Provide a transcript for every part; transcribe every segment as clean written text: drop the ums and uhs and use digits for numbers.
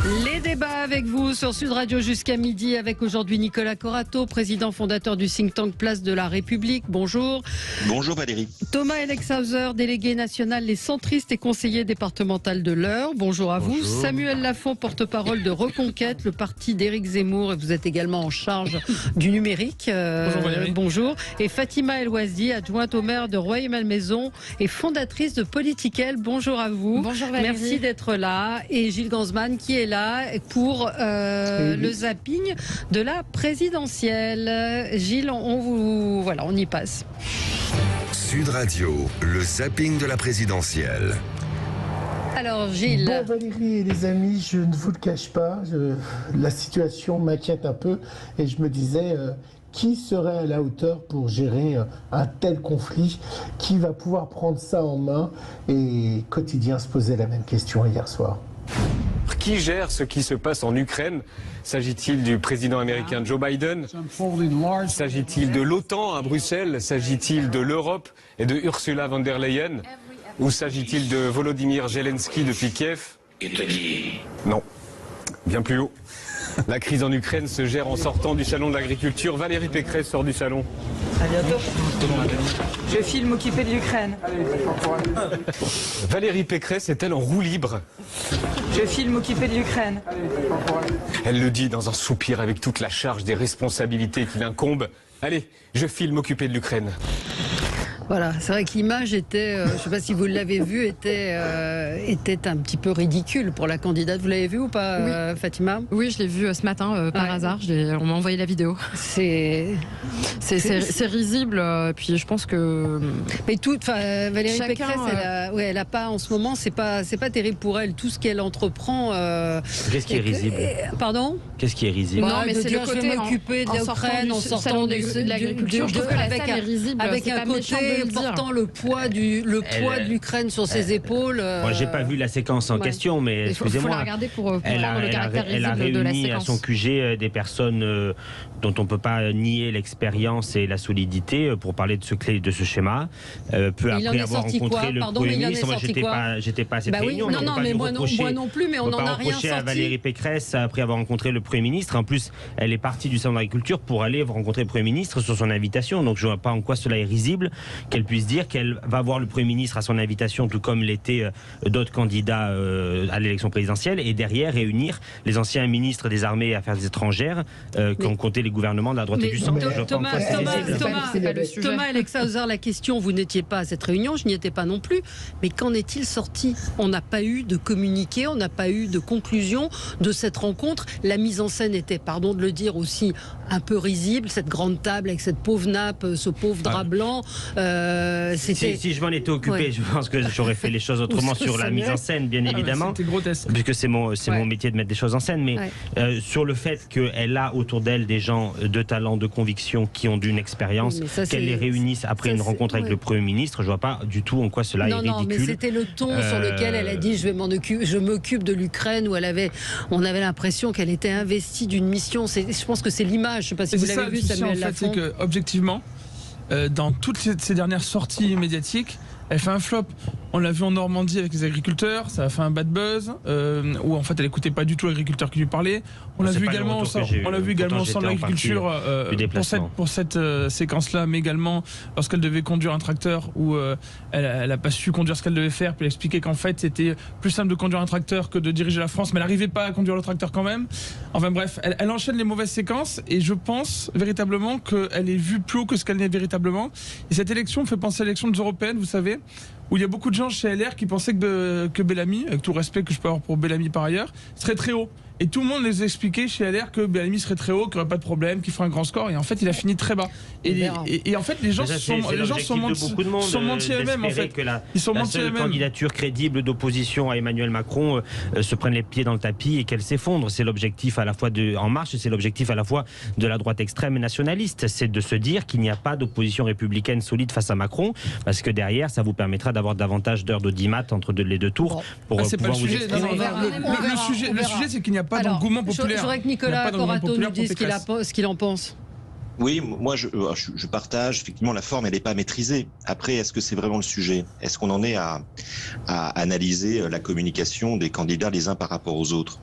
Les débats avec vous sur Sud Radio jusqu'à midi avec aujourd'hui Nicolas Corato, président fondateur du think tank Place de la République. Bonjour. Bonjour Valérie. Thomas Elexhauser, délégué national Les Centristes et conseiller départemental de l'Eure. Bonjour à vous. Samuel Lafont, porte-parole de Reconquête, le parti d'Éric Zemmour, et vous êtes également en charge du numérique. Bonjour Valérie. Bonjour. Et Fatima Elouazi, adjointe au maire de Rueil-Malmaison et fondatrice de Politiquel. Bonjour à vous. Bonjour Valérie. Merci d'être là. Et Gilles Gansman qui est là pour le zapping de la présidentielle. Gilles, on y passe. Sud Radio, le zapping de la présidentielle. Alors Gilles. Bon Valérie et les amis, je ne vous le cache pas, la situation m'inquiète un peu et je me disais qui serait à la hauteur pour gérer un tel conflit, qui va pouvoir prendre ça en main, et Quotidien se posait la même question hier soir. Qui gère ce qui se passe en Ukraine? S'agit-il du président américain Joe Biden? S'agit-il de l'OTAN à Bruxelles? S'agit-il de l'Europe et de Ursula von der Leyen? Ou s'agit-il de Volodymyr Zelensky depuis Kiev? Non, bien plus haut. La crise en Ukraine se gère en sortant du salon de l'agriculture. Valérie Pécresse sort du salon. À bientôt. Je filme occupé de l'Ukraine. Valérie Pécresse est-elle en roue libre? Je filme occupé de l'Ukraine. Elle le dit dans un soupir avec toute la charge des responsabilités qui l'incombent. Allez, je filme occupé de l'Ukraine. Voilà, c'est vrai que l'image était, je ne sais pas si vous l'avez vu, était un petit peu ridicule pour la candidate. Vous l'avez vu ou pas, Oui. Fatima? Oui, je l'ai vu ce matin par hasard. On m'a envoyé la vidéo. C'est risible. Puis je pense que. Mais Valérie Chacun, Pécresse, elle a pas en ce moment. C'est pas terrible pour elle. Tout ce qu'elle entreprend. Qu'est-ce qui est risible? Pardon? Qu'est-ce qui est risible? Non, mais c'est le côté je vais m'occuper de l'Ukraine en sortant de l'agriculture. Je trouve que la scène est risible. Avec un côté portant le poids de l'Ukraine sur ses épaules. Moi, j'ai pas vu la séquence en question, mais excusez-moi. Il faut la regarder pour prendre le caractère elle a risible de la réuni à séquence. son QG des personnes dont on peut pas nier l'expérience et la solidité pour parler de ce schéma. Peu après avoir rencontré le Premier ministre, moi j'étais pas à cette réunion. Non, mais moi non plus, mais on n'en a rien sorti. À Valérie Pécresse après avoir rencontré le Premier ministre. En plus, elle est partie du salon de l'agriculture pour aller rencontrer le Premier ministre sur son invitation. Donc je vois pas en quoi cela est risible qu'elle puisse dire qu'elle va voir le Premier ministre à son invitation, tout comme l'étaient d'autres candidats à l'élection présidentielle, et derrière réunir les anciens ministres des Armées et Affaires étrangères qui ont compté les gouvernements de la droite et du centre. Thomas Elexhauser, la question, vous n'étiez pas à cette réunion, je n'y étais pas non plus, mais qu'en est-il sorti? On n'a pas eu de communiqué, on n'a pas eu de conclusion de cette rencontre. La mise en scène était, pardon de le dire, aussi un peu risible, cette grande table avec cette pauvre nappe, ce pauvre drap blanc. Si je m'en étais occupé, je pense que j'aurais fait les choses autrement sur la mise en scène, bien évidemment. C'était grotesque. Puisque c'est mon métier de mettre des choses en scène, mais sur le fait qu'elle a autour d'elle des gens de talent, de conviction, qui ont d'une expérience, qu'elle les réunisse après une rencontre avec le Premier ministre, je vois pas du tout en quoi cela est ridicule. Non, mais c'était le ton sur lequel elle a dit je m'occupe de l'Ukraine, où on avait l'impression qu'elle était investie d'une mission. Je pense que c'est l'image, je ne sais pas si vous l'avez vu, Samuel Lafont. C'est que, objectivement, dans toutes ces dernières sorties médiatiques, elle fait un flop. On l'a vu en Normandie avec les agriculteurs, ça a fait un bad buzz, où en fait elle écoutait pas du tout l'agriculteur qui lui parlait. On l'a vu également au sein de l'agriculture pour cette séquence-là, mais également lorsqu'elle devait conduire un tracteur où elle a pas su conduire ce qu'elle devait faire, puis elle expliquait qu'en fait c'était plus simple de conduire un tracteur que de diriger la France, mais elle n'arrivait pas à conduire le tracteur quand même. Enfin bref, elle enchaîne les mauvaises séquences, et je pense véritablement qu'elle est vue plus haut que ce qu'elle n'est véritablement. Et cette élection me fait penser à l'élection des européennes, vous savez, où il y a beaucoup de gens chez LR qui pensaient que Bellamy, avec tout le respect que je peux avoir pour Bellamy par ailleurs, serait très haut. Et tout le monde les expliquait chez LR que Bellamy serait très haut, qu'il n'y aurait pas de problème, qu'il ferait un grand score. Et en fait, il a fini très bas. Et en fait, les gens sont mentis à eux-mêmes. En fait, ils sont mentis à eux-mêmes. Candidature crédible d'opposition à Emmanuel Macron se prenne les pieds dans le tapis et qu'elle s'effondre. C'est l'objectif à la fois de En Marche, et c'est l'objectif à la fois de la droite extrême et nationaliste. C'est de se dire qu'il n'y a pas d'opposition républicaine solide face à Macron, parce que derrière, ça vous permettra d'avoir davantage d'heures d'audimat entre les deux tours pour pouvoir vous exprimer. Le sujet, c'est qu'il n'y a pas d'engouement populaire. Je voudrais que Nicolas Corato nous dise ce qu'il en pense. Oui, moi je partage, effectivement la forme elle n'est pas maîtrisée. Après, est-ce que c'est vraiment le sujet? Est-ce qu'on en est à analyser la communication des candidats les uns par rapport aux autres?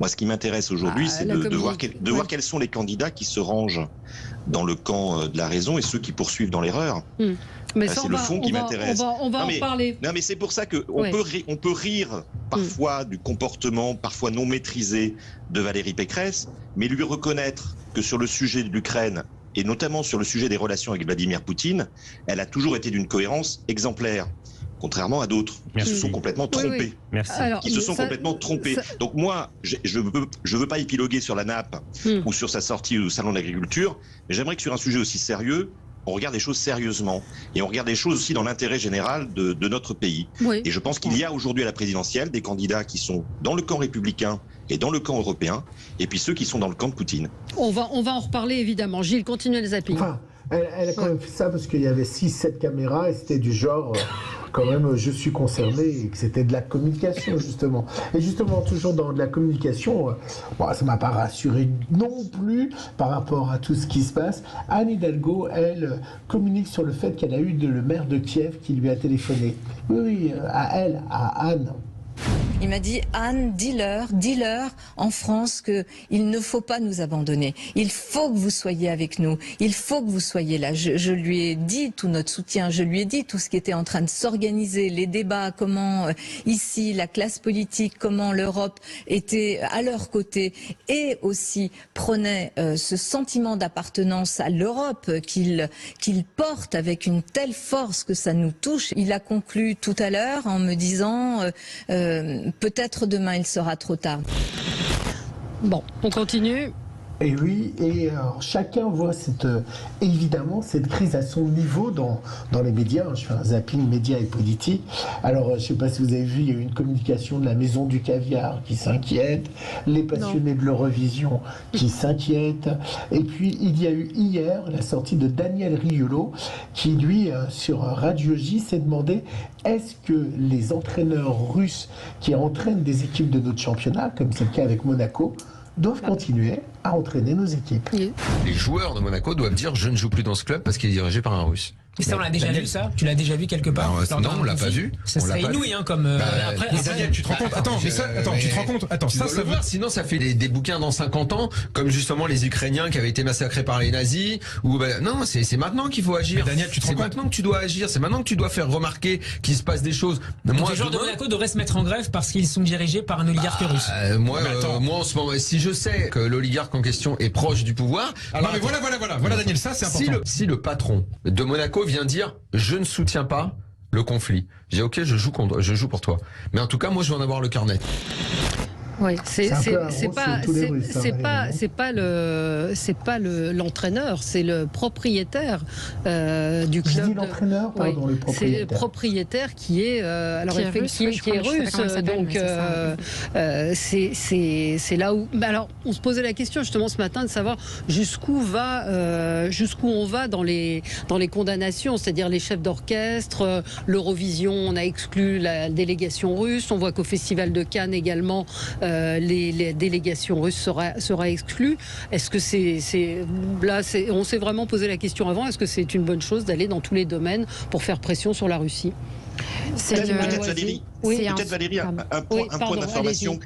Moi ce qui m'intéresse aujourd'hui c'est de voir quels sont les candidats qui se rangent dans le camp de la raison et ceux qui poursuivent dans l'erreur. Mais c'est le fond qui m'intéresse. On va en parler. Non mais c'est pour ça qu'on peut rire parfois du comportement parfois non maîtrisé de Valérie Pécresse, mais lui reconnaître que sur le sujet de l'Ukraine, et notamment sur le sujet des relations avec Vladimir Poutine, elle a toujours été d'une cohérence exemplaire, contrairement à d'autres qui se sont complètement trompés. Complètement trompés. Donc moi, je veux pas épiloguer sur la nappe ou sur sa sortie au Salon de l'Agriculture, mais j'aimerais que sur un sujet aussi sérieux, on regarde les choses sérieusement et on regarde les choses aussi dans l'intérêt général de notre pays. Et je pense qu'il y a aujourd'hui à la présidentielle des candidats qui sont dans le camp républicain et dans le camp européen, et puis ceux qui sont dans le camp de Poutine. On va en reparler évidemment. Gilles, continuez le zapping. Enfin, elle a quand même fait ça parce qu'il y avait 6-7 caméras et c'était du genre, quand même, je suis concerné, et que c'était de la communication, justement. Et justement, toujours dans de la communication, ça ne m'a pas rassuré non plus par rapport à tout ce qui se passe. Anne Hidalgo, elle, communique sur le fait qu'elle a eu le maire de Kiev qui lui a téléphoné. Oui, à Anne. Il m'a dit, Anne, dis-leur en France qu'il ne faut pas nous abandonner. Il faut que vous soyez avec nous. Il faut que vous soyez là. Je lui ai dit tout notre soutien. Je lui ai dit tout ce qui était en train de s'organiser, les débats, comment ici la classe politique, comment l'Europe était à leur côté et aussi prenait ce sentiment d'appartenance à l'Europe qu'il porte avec une telle force que ça nous touche. Il a conclu tout à l'heure en me disant peut-être demain il sera trop tard. Bon, on continue. Et oui, et chacun voit évidemment cette crise à son niveau dans les médias. Je fais un zapping médias et politique. Alors, je ne sais pas si vous avez vu, il y a eu une communication de la Maison du Caviar qui s'inquiète, les passionnés de l'Eurovision qui s'inquiètent. Et puis, il y a eu hier la sortie de Daniel Riolo qui, lui, sur Radio J, s'est demandé est-ce que les entraîneurs russes qui entraînent des équipes de notre championnat, comme c'est le cas avec Monaco, doivent continuer à entraîner nos équipes. Les joueurs de Monaco doivent dire je ne joue plus dans ce club parce qu'il est dirigé par un Russe. Mais ça, on l'a déjà vu, ça? Tu l'as déjà vu quelque part? Non, on l'a pas vu. Ça serait inouï, hein, comme. Après, Daniel, tu te rends compte? Attends, tu te rends compte? Attends, ça veut voir. Sinon, ça fait des bouquins dans 50 ans, comme justement les Ukrainiens qui avaient été massacrés par les nazis. Ou non, c'est maintenant qu'il faut agir. Daniel, tu te rends compte? C'est maintenant que tu dois agir. C'est maintenant que tu dois faire remarquer qu'il se passe des choses. Donc les joueurs de Monaco devraient se mettre en grève parce qu'ils sont dirigés par un oligarque russe. Moi, en ce moment, si je sais que l'oligarque en question est proche du pouvoir. Alors, mais voilà, Daniel, ça c'est important. Si le patron de Monaco vient dire je ne soutiens pas le conflit. J'ai ok, je joue pour toi. Mais en tout cas, moi, je vais en avoir le carnet. Oui, c'est pas l'entraîneur, c'est le propriétaire du club. Je dis l'entraîneur, pardon, le propriétaire. C'est le propriétaire qui est russe, donc c'est là où. Alors, on se posait la question justement ce matin de savoir jusqu'où on va dans les condamnations, c'est-à-dire les chefs d'orchestre, l'Eurovision, on a exclu la délégation russe, on voit qu'au Festival de Cannes également. Les délégations russes sera exclue. Est-ce que on s'est vraiment posé la question avant, est-ce que c'est une bonne chose d'aller dans tous les domaines pour faire pression sur la Russie? Peut-être Valérie, un point d'information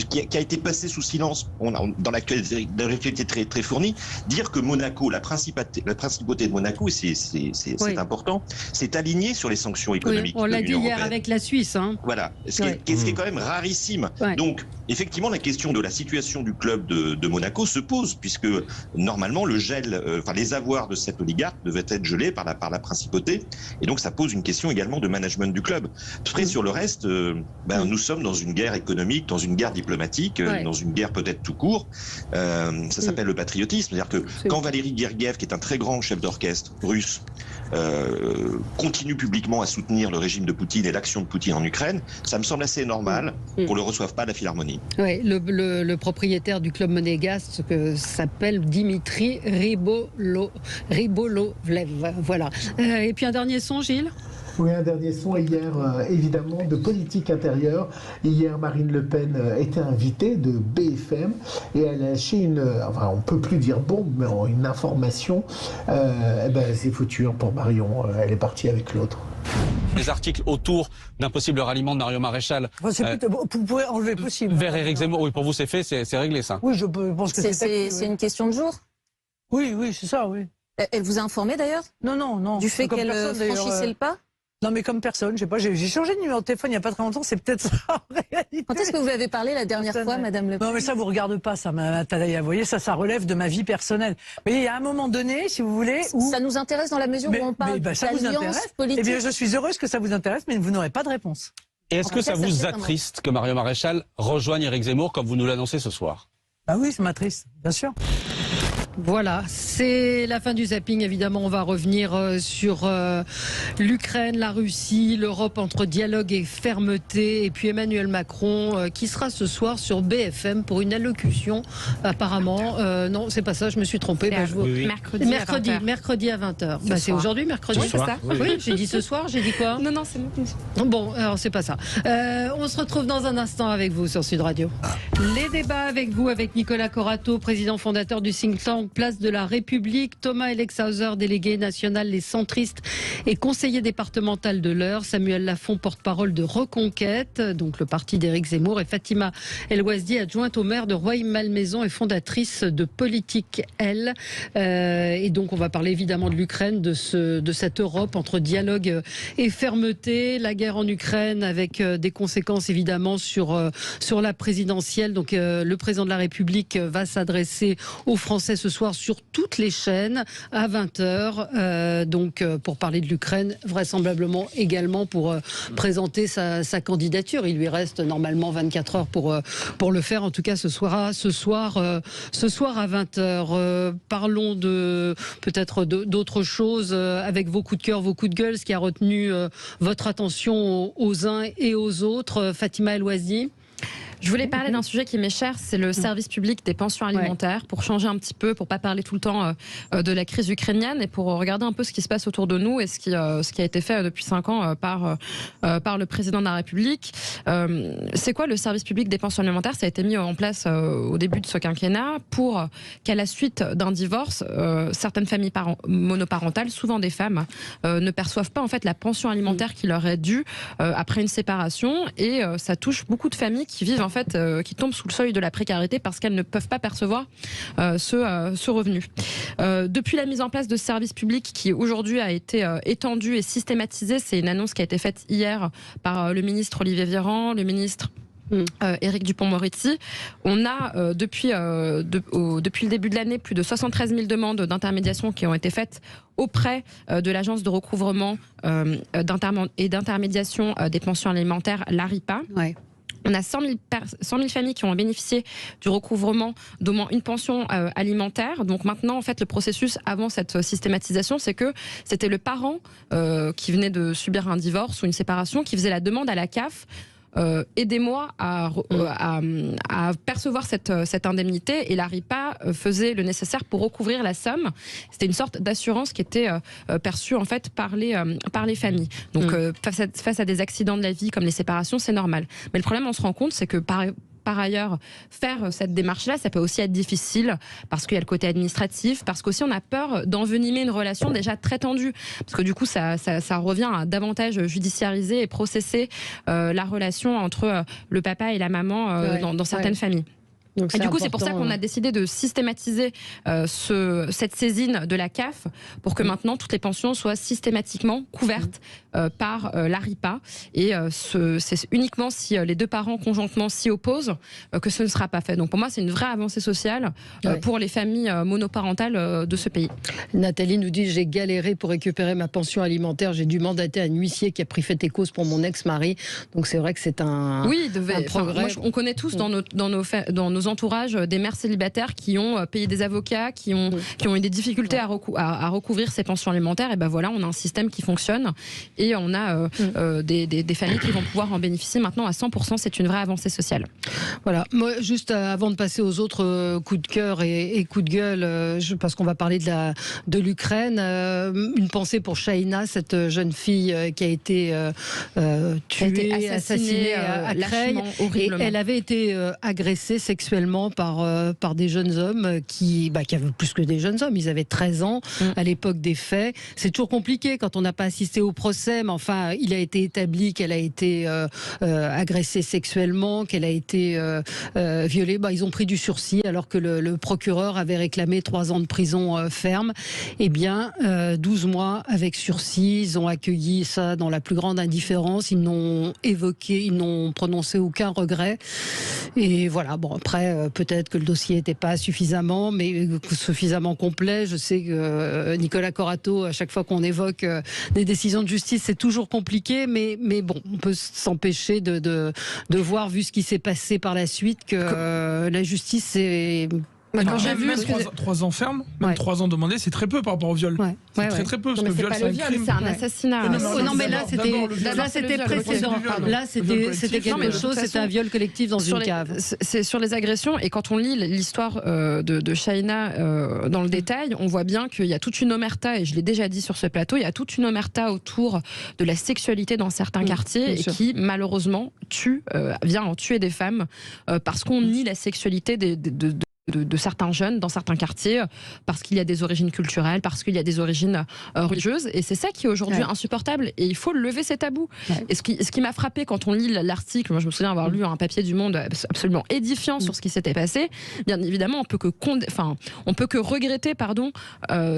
qui a été passé sous silence dans l'actualité très, très fournie, dire que Monaco, la principauté de Monaco, et c'est important, s'est aligné sur les sanctions économiques. On l'a dit hier avec la Suisse. Voilà, ce qui est quand même rarissime. Donc, effectivement, la question de la situation du club de Monaco se pose, puisque normalement, le gel, les avoirs de cet oligarque devaient être gelés par la principauté, et donc ça pose une question également de management du club. Après, sur le reste, nous sommes dans une guerre économique, dans une guerre diplomatique, dans une guerre peut-être tout court. Ça s'appelle le patriotisme. C'est-à-dire que quand Valéry Gergiev, qui est un très grand chef d'orchestre russe, continue publiquement à soutenir le régime de Poutine et l'action de Poutine en Ukraine, ça me semble assez normal qu'on ne le reçoive pas à la Philharmonie. Oui, le propriétaire du club monégasque s'appelle Dimitri Ribolovlev. Voilà. Et puis un dernier son, Gilles ? Oui, un dernier son hier, évidemment, de politique intérieure. Hier, Marine Le Pen était invitée de BFM et elle a lâché on ne peut plus dire bombe, mais une information. C'est foutu pour Marion. Elle est partie avec l'autre. Les articles autour d'un possible ralliement de Marion Maréchal. Vous pouvez enlever possible. Vers Éric Zemmour, oui, pour vous c'est fait, c'est réglé ça. Oui, je pense que c'est une question de jour. Oui, c'est ça, oui. Elle vous a informé d'ailleurs? Non. Du fait qu'elle franchissait le pas? Non, mais comme personne, je sais pas, j'ai changé de numéro de téléphone il n'y a pas très longtemps, c'est peut-être ça en réalité. Quand est-ce que vous avez parlé la dernière fois, Madame Le Pen? Non, mais ça vous regarde pas, ça, Nathalie. Vous voyez, ça relève de ma vie personnelle. Mais il y a un moment donné, si vous voulez, où... Ça nous intéresse dans la mesure où on parle d'alliance politique. Eh bien, je suis heureuse que ça vous intéresse, mais vous n'aurez pas de réponse. Et est-ce que ça vous attriste que Marion Maréchal rejoigne Éric Zemmour comme vous nous l'annoncez ce soir? Bah oui, ça m'attriste, bien sûr. Voilà, c'est la fin du zapping. Évidemment, on va revenir sur l'Ukraine, la Russie, l'Europe entre dialogue et fermeté. Et puis Emmanuel Macron qui sera ce soir sur BFM pour une allocution. Apparemment, non, c'est pas ça, je me suis trompée. Mercredi à 20h. C'est aujourd'hui, mercredi. Oui, c'est ça. Oui, j'ai dit ce soir, j'ai dit quoi? Non, c'est moi. Bon, alors c'est pas ça. On se retrouve dans un instant avec vous sur Sud Radio. Les débats avec vous, avec Nicolas Corato, président fondateur du think tank Place de la République, Thomas Elexhauser, délégué national Les Centristes et conseiller départemental de l'Eure, Samuel Lafont, porte-parole de Reconquête, donc le parti d'Éric Zemmour, et Fatima El Ouazdi, adjointe au maire de Rueil-Malmaison et fondatrice de Politique L. Et donc on va parler évidemment de l'Ukraine, de cette Europe entre dialogue et fermeté, la guerre en Ukraine avec des conséquences évidemment sur la présidentielle. Donc le président de la République va s'adresser aux Français ce soir sur toutes les chaînes à 20h, donc pour parler de l'Ukraine, vraisemblablement également pour présenter sa candidature. Il lui reste normalement 24 heures pour le faire. En tout cas, ce soir à 20h. Parlons peut-être d'autres choses avec vos coups de cœur, vos coups de gueule, ce qui a retenu votre attention aux uns et aux autres. Fatima El Ouazdi. Je voulais parler d'un sujet qui m'est cher, c'est le service public des pensions alimentaires, pour changer un petit peu, pour pas parler tout le temps de la crise ukrainienne et pour regarder un peu ce qui se passe autour de nous et ce qui a été fait depuis 5 ans par le président de la République. C'est quoi le service public des pensions alimentaires? Ça a été mis en place au début de ce quinquennat pour qu'à la suite d'un divorce, certaines familles monoparentales, souvent des femmes, ne perçoivent pas en fait la pension alimentaire qui leur est due après une séparation, et ça touche beaucoup de familles qui vivent qui tombent sous le seuil de la précarité parce qu'elles ne peuvent pas percevoir ce revenu. Depuis la mise en place de ce service public qui aujourd'hui a été étendu et systématisé, c'est une annonce qui a été faite hier par le ministre Olivier Véran, le ministre Éric Dupond-Moretti. On a depuis le début de l'année plus de 73 000 demandes d'intermédiation qui ont été faites auprès de l'agence de recouvrement et d'intermédiation des pensions alimentaires, l'ARIPA. Ouais. On a 100 000 familles qui ont bénéficié du recouvrement d'au moins une pension alimentaire. Donc maintenant, en fait, le processus avant cette systématisation, c'est que c'était le parent qui venait de subir un divorce ou une séparation qui faisait la demande à la CAF. Aidez-moi à percevoir cette indemnité, et l'ARIPA faisait le nécessaire pour recouvrir la somme. C'était une sorte d'assurance qui était perçue en fait par les familles. Donc face à des accidents de la vie comme les séparations, c'est normal. Mais le problème, on se rend compte, c'est que par ailleurs, faire cette démarche-là, ça peut aussi être difficile parce qu'il y a le côté administratif, parce qu'aussi on a peur d'envenimer une relation déjà très tendue, parce que du coup ça revient à davantage judiciariser et processer la relation entre le papa et la maman dans certaines familles. Donc et du coup, c'est pour ça qu'on a décidé de systématiser cette saisine de la CAF pour que maintenant toutes les pensions soient systématiquement couvertes par l'ARIPA. Et c'est uniquement si les deux parents conjointement s'y opposent que ce ne sera pas fait. Donc pour moi, c'est une vraie avancée sociale pour les familles monoparentales de ce pays. Nathalie nous dit: j'ai galéré pour récupérer ma pension alimentaire. J'ai dû mandater un huissier qui a pris fait et cause pour mon ex-mari. Donc c'est vrai que c'est un progrès. On connaît tous dans nos entourages des mères célibataires qui ont payé des avocats, qui ont eu des difficultés à recouvrir ces pensions alimentaires. Et ben voilà, on a un système qui fonctionne et on a des familles qui vont pouvoir en bénéficier maintenant à 100%. C'est une vraie avancée sociale. Voilà. Moi, juste avant de passer aux autres coups de cœur et coups de gueule, parce qu'on va parler de l'Ukraine, une pensée pour Shaina, cette jeune fille qui a été tuée, assassinée à Creil. Et elle avait été agressée sexuellement par des jeunes hommes qui avaient plus que des jeunes hommes. Ils avaient 13 ans à l'époque des faits. C'est toujours compliqué quand on n'a pas assisté au procès, mais enfin, il a été établi qu'elle a été agressée sexuellement, qu'elle a été violée. Ils ont pris du sursis alors que le procureur avait réclamé 3 ans de prison ferme. Eh bien, 12 mois avec sursis. Ils ont accueilli ça dans la plus grande indifférence. Ils n'ont prononcé aucun regret. Et voilà, bon, après, peut-être que le dossier n'était pas suffisamment complet. Je sais que Nicolas Corato, à chaque fois qu'on évoque des décisions de justice, c'est toujours compliqué, mais bon, on peut s'empêcher de voir, vu ce qui s'est passé par la suite, que la justice est... Quand j'ai vu 3 ans ferme, même 3 ans demandés, c'est très peu par rapport au viol. C'est très peu parce que le viol, c'est un crime. C'est un assassinat. Non, mais là c'était précédent. Là c'était quelque chose, c'était un viol collectif dans une cave. C'est sur les agressions, et quand on lit l'histoire de Shaina dans le détail, on voit bien qu'il y a toute une omerta, et je l'ai déjà dit sur ce plateau, il y a toute une omerta autour de la sexualité dans certains quartiers, et qui malheureusement vient en tuer des femmes parce qu'on nie la sexualité de certains jeunes dans certains quartiers, parce qu'il y a des origines culturelles, parce qu'il y a des origines religieuses, et c'est ça qui est aujourd'hui insupportable, et il faut lever ces tabous. Et ce qui m'a frappé quand on lit l'article, moi je me souviens avoir lu un papier du Monde absolument édifiant sur ce qui s'était passé. Bien évidemment, on peut que regretter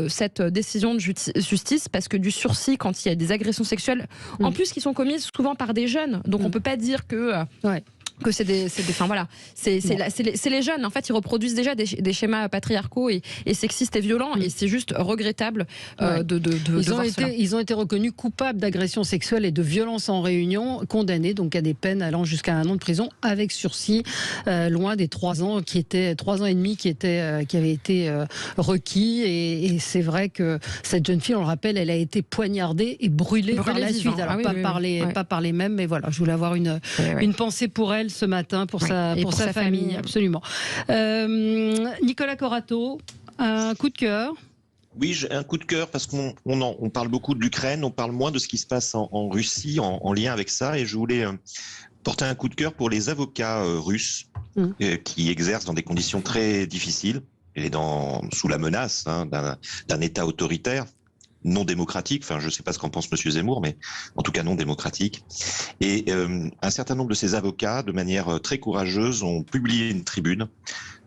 cette décision de justice, parce que du sursis quand il y a des agressions sexuelles, en plus qui sont commises souvent par des jeunes, donc on peut pas dire que c'est les jeunes, en fait, ils reproduisent déjà des schémas patriarcaux et sexistes et violents, et c'est juste regrettable ils ont été reconnus coupables d'agression sexuelle et de violence en réunion, condamnés donc à des peines allant jusqu'à 1 an de prison avec sursis, loin des 3 ans et demi qui avaient été requis, et c'est vrai que cette jeune fille, on le rappelle, elle a été poignardée et brûlée par la suite. Alors pas par les mêmes, mais voilà, je voulais avoir une pensée pour elle ce matin, pour sa famille, absolument. Nicolas Corato, un coup de cœur? Oui, j'ai un coup de cœur parce qu'on parle beaucoup de l'Ukraine, on parle moins de ce qui se passe en Russie en lien avec ça, et je voulais porter un coup de cœur pour les avocats russes qui exercent dans des conditions très difficiles et sous la menace d'un État autoritaire, non démocratique, enfin je ne sais pas ce qu'en pense Monsieur Zemmour, mais en tout cas non démocratique. Et un certain nombre de ces avocats, de manière très courageuse, ont publié une tribune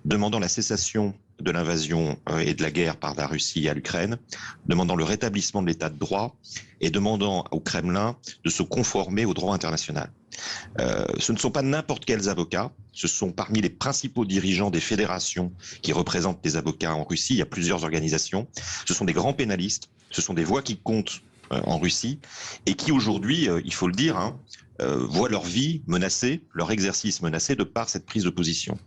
demandant la cessation de l'invasion et de la guerre par la Russie à l'Ukraine, demandant le rétablissement de l'état de droit et demandant au Kremlin de se conformer au droit international. Ce ne sont pas n'importe quels avocats, ce sont parmi les principaux dirigeants des fédérations qui représentent les avocats en Russie. Il y a plusieurs organisations, ce sont des grands pénalistes, ce sont des voix qui comptent en Russie et qui aujourd'hui, il faut le dire, voient leur vie menacée, leur exercice menacé de par cette prise de position.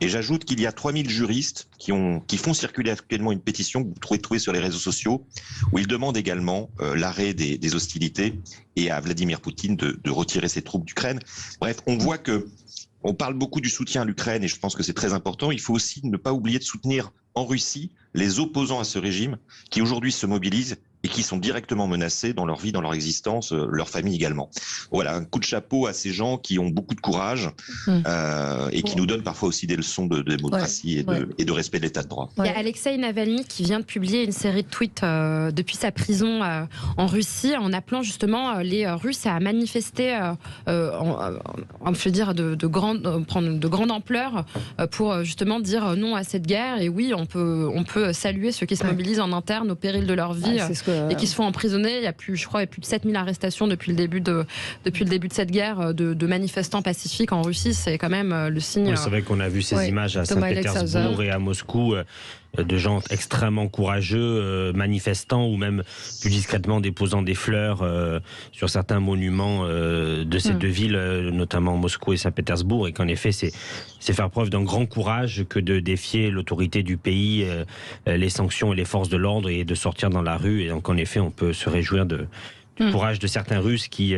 Et j'ajoute qu'il y a 3000 juristes qui font circuler actuellement une pétition que vous pouvez trouver sur les réseaux sociaux, où ils demandent également l'arrêt des hostilités et à Vladimir Poutine de retirer ses troupes d'Ukraine. Bref, on voit que on parle beaucoup du soutien à l'Ukraine, et je pense que c'est très important. Il faut aussi ne pas oublier de soutenir en Russie les opposants à ce régime qui aujourd'hui se mobilisent et qui sont directement menacés dans leur vie, dans leur existence, leur famille également. Voilà, un coup de chapeau à ces gens qui ont beaucoup de courage et qui nous donnent parfois aussi des leçons de démocratie et de respect de l'état de droit. Il y a Alexei Navalny qui vient de publier une série de tweets depuis sa prison en Russie, en appelant justement les Russes à manifester de grande ampleur pour justement dire non à cette guerre. Et oui, on peut saluer ceux qui se mobilisent en interne au péril de leur vie et qui se font emprisonner. Il y a plus de 7000 arrestations depuis le début de cette guerre de manifestants pacifiques en Russie. C'est quand même le signe. Oui, c'est vrai qu'on a vu ces images à Saint-Pétersbourg et à Moscou. de gens extrêmement courageux, manifestant ou même plus discrètement déposant des fleurs sur certains monuments de ces deux villes, notamment Moscou et Saint-Pétersbourg, et qu'en effet c'est faire preuve d'un grand courage que de défier l'autorité du pays, les sanctions et les forces de l'ordre, et de sortir dans la rue. Et donc en effet on peut se réjouir du courage de certains Russes qui,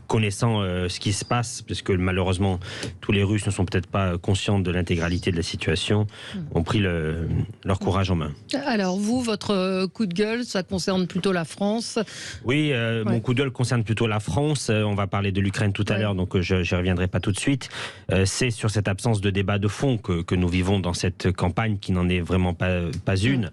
connaissant ce qui se passe, parce que malheureusement tous les Russes ne sont peut-être pas conscients de l'intégralité de la situation, ont pris leur courage en main. Alors vous, votre coup de gueule, ça concerne plutôt la France? Oui, mon coup de gueule concerne plutôt la France. On va parler de l'Ukraine tout à l'heure, donc je n'y reviendrai pas tout de suite. C'est sur cette absence de débat de fond que nous vivons dans cette campagne qui n'en est vraiment pas une.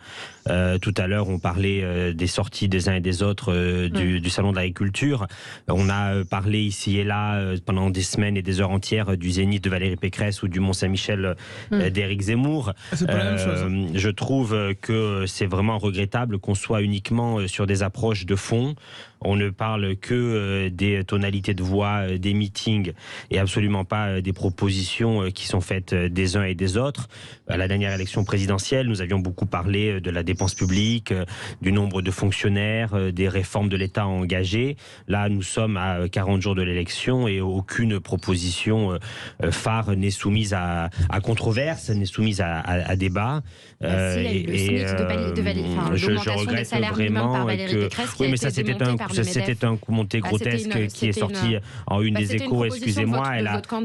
Tout à l'heure, on parlait des sorties des uns et des autres du Salon de l'agriculture. On a parlé ici et là pendant des semaines et des heures entières du Zénith de Valérie Pécresse ou du Mont-Saint-Michel d'Éric Zemmour. C'est pas la même chose. Je trouve que c'est vraiment regrettable qu'on soit uniquement sur des approches de fond. On ne parle que des tonalités de voix, des meetings, et absolument pas des propositions qui sont faites des uns et des autres. À la dernière élection présidentielle, nous avions beaucoup parlé de la dépense publique, du nombre de fonctionnaires, des réformes de l'État engagées. Là, nous sommes à 40 jours de l'élection et aucune proposition phare n'est soumise à controverse, n'est soumise à débat. Je regrette vraiment que... Oui, mais ça, c'était un coup monté grotesque qui est sorti en une des Échos. Excusez-moi,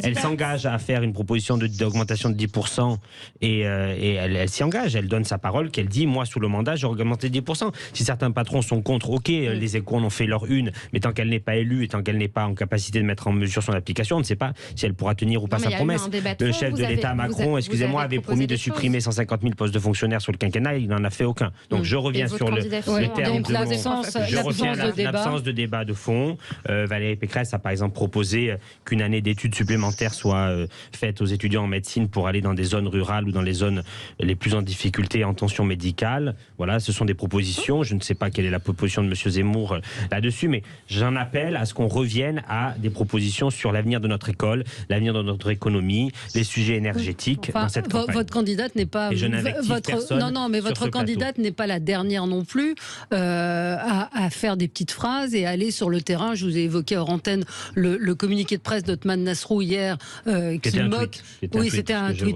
elle s'engage à faire une proposition d'augmentation de 10% et elle s'y engage. Elle donne sa parole qu'elle dit, moi, sous le mandat, j'ai augmenté de 10%. Si certains patrons sont contre, ok, les Échos en ont fait leur une, mais tant qu'elle n'est pas élue et tant qu'elle n'est pas en capacité de mettre en mesure son application, on ne sait pas si elle pourra tenir ou pas sa promesse. Le chef de l'État, Macron, excusez-moi, avait promis de supprimer 150 000 postes de fonctionnaires sur le quinquennat, il n'en a fait aucun. Donc je reviens sur le terme de l'absence de débat de fond. Valérie Pécresse a par exemple proposé qu'une année d'études supplémentaires soit faite aux étudiants en médecine pour aller dans des zones rurales ou dans les zones les plus en difficulté en tension médicale. Voilà, ce sont des propositions. Je ne sais pas quelle est la proposition de M. Zemmour là-dessus, mais j'en appelle à ce qu'on revienne à des propositions sur l'avenir de notre école, l'avenir de notre économie, les sujets énergétiques dans cette campagne. Votre candidate n'est pas... Et je n'invective personne. Non, mais votre candidate n'est pas la dernière non plus à faire des petites phrases et aller sur le terrain. Je vous ai évoqué hors antenne le communiqué de presse d'Othman Nasrou hier qui moque. Oui, c'était un tweet.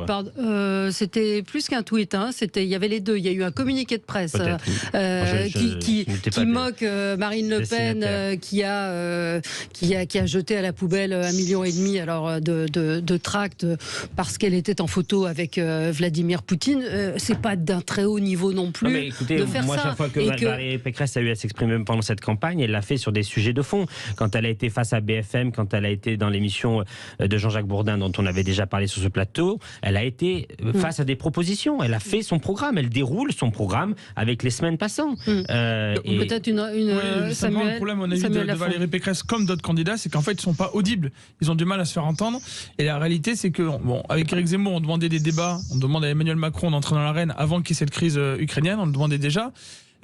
C'était plus qu'un tweet. Il y avait les deux. Il y a eu un communiqué de presse qui moque Marine Le Pen, qui a jeté à la poubelle 1,5 million de tracts parce qu'elle était en photo avec Vladimir Poutine. C'est pas d'un très haut niveau non plus. Non, mais écoutez, de faire moi, ça. chaque fois que Valérie Pécresse a eu à s'exprimer pendant cette campagne, elle l'a fait sur des sujets de fond. Quand elle a été face à BFM, quand elle a été dans l'émission de Jean-Jacques Bourdin, dont on avait déjà parlé sur ce plateau, elle a été face à des propositions. Elle a fait son programme. Elle déroule son programme avec les semaines passant. Peut-être Samuel, le problème, on a vu de Valérie Pécresse comme d'autres candidats, c'est qu'en fait, ils ne sont pas audibles. Ils ont du mal à se faire entendre. Et la réalité, c'est que, avec Éric Zemmour, on demandait des débats. On demande à Emmanuel Macron d'entrer dans l'arène avant qu'il y ait cette crise ukrainienne. On le demandait déjà.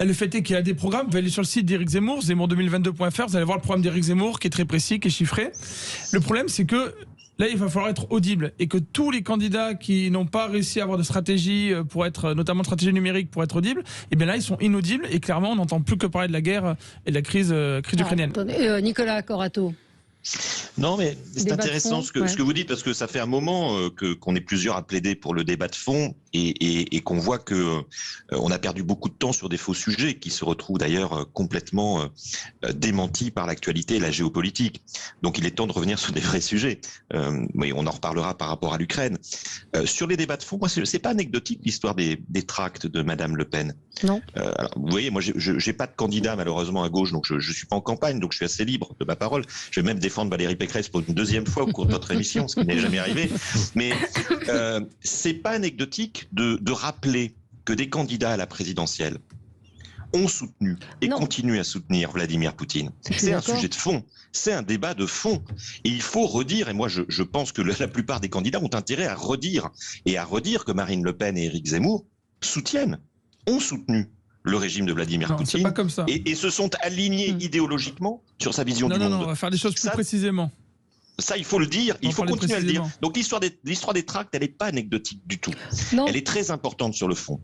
Et le fait est qu'il y a des programmes. Vous allez aller sur le site d'Éric Zemmour, zemmour2022.fr. Vous allez voir le programme d'Éric Zemmour qui est très précis, qui est chiffré. Le problème, c'est que là, il va falloir être audible et que tous les candidats qui n'ont pas réussi à avoir de stratégie pour être, notamment de stratégie numérique pour être audibles, et bien là, ils sont inaudibles et clairement, on n'entend plus que parler de la guerre et de la crise ukrainienne. Nicolas Corato. Non, mais c'est intéressant ce que vous dites, parce que ça fait un moment qu'on est plusieurs à plaider pour le débat de fond et qu'on voit que on a perdu beaucoup de temps sur des faux sujets qui se retrouvent d'ailleurs complètement démentis par l'actualité et la géopolitique. Donc il est temps de revenir sur des vrais sujets. Mais on en reparlera par rapport à l'Ukraine. Sur les débats de fond, moi, c'est pas anecdotique l'histoire des tracts de Madame Le Pen. Non. Alors, vous voyez, moi, j'ai pas de candidat malheureusement à gauche, donc je suis pas en campagne, donc je suis assez libre de ma parole. Je vais même défendre Valérie Pécresse pour une deuxième fois au cours de notre émission, ce qui n'est jamais arrivé. Mais c'est pas anecdotique de rappeler que des candidats à la présidentielle ont soutenu et continuent à soutenir Vladimir Poutine. C'est un sujet de fond, c'est un débat de fond. Et il faut redire, et moi je pense que la plupart des candidats ont intérêt à redire que Marine Le Pen et Éric Zemmour ont soutenu le régime de Vladimir Poutine. C'est pas comme ça. Et se sont alignés idéologiquement sur sa vision du monde. Non, on va faire des choses plus précisément. Ça, il faut le dire, il faut continuer à le dire. Donc l'histoire des tracts, elle n'est pas anecdotique du tout. Non. Elle est très importante sur le fond.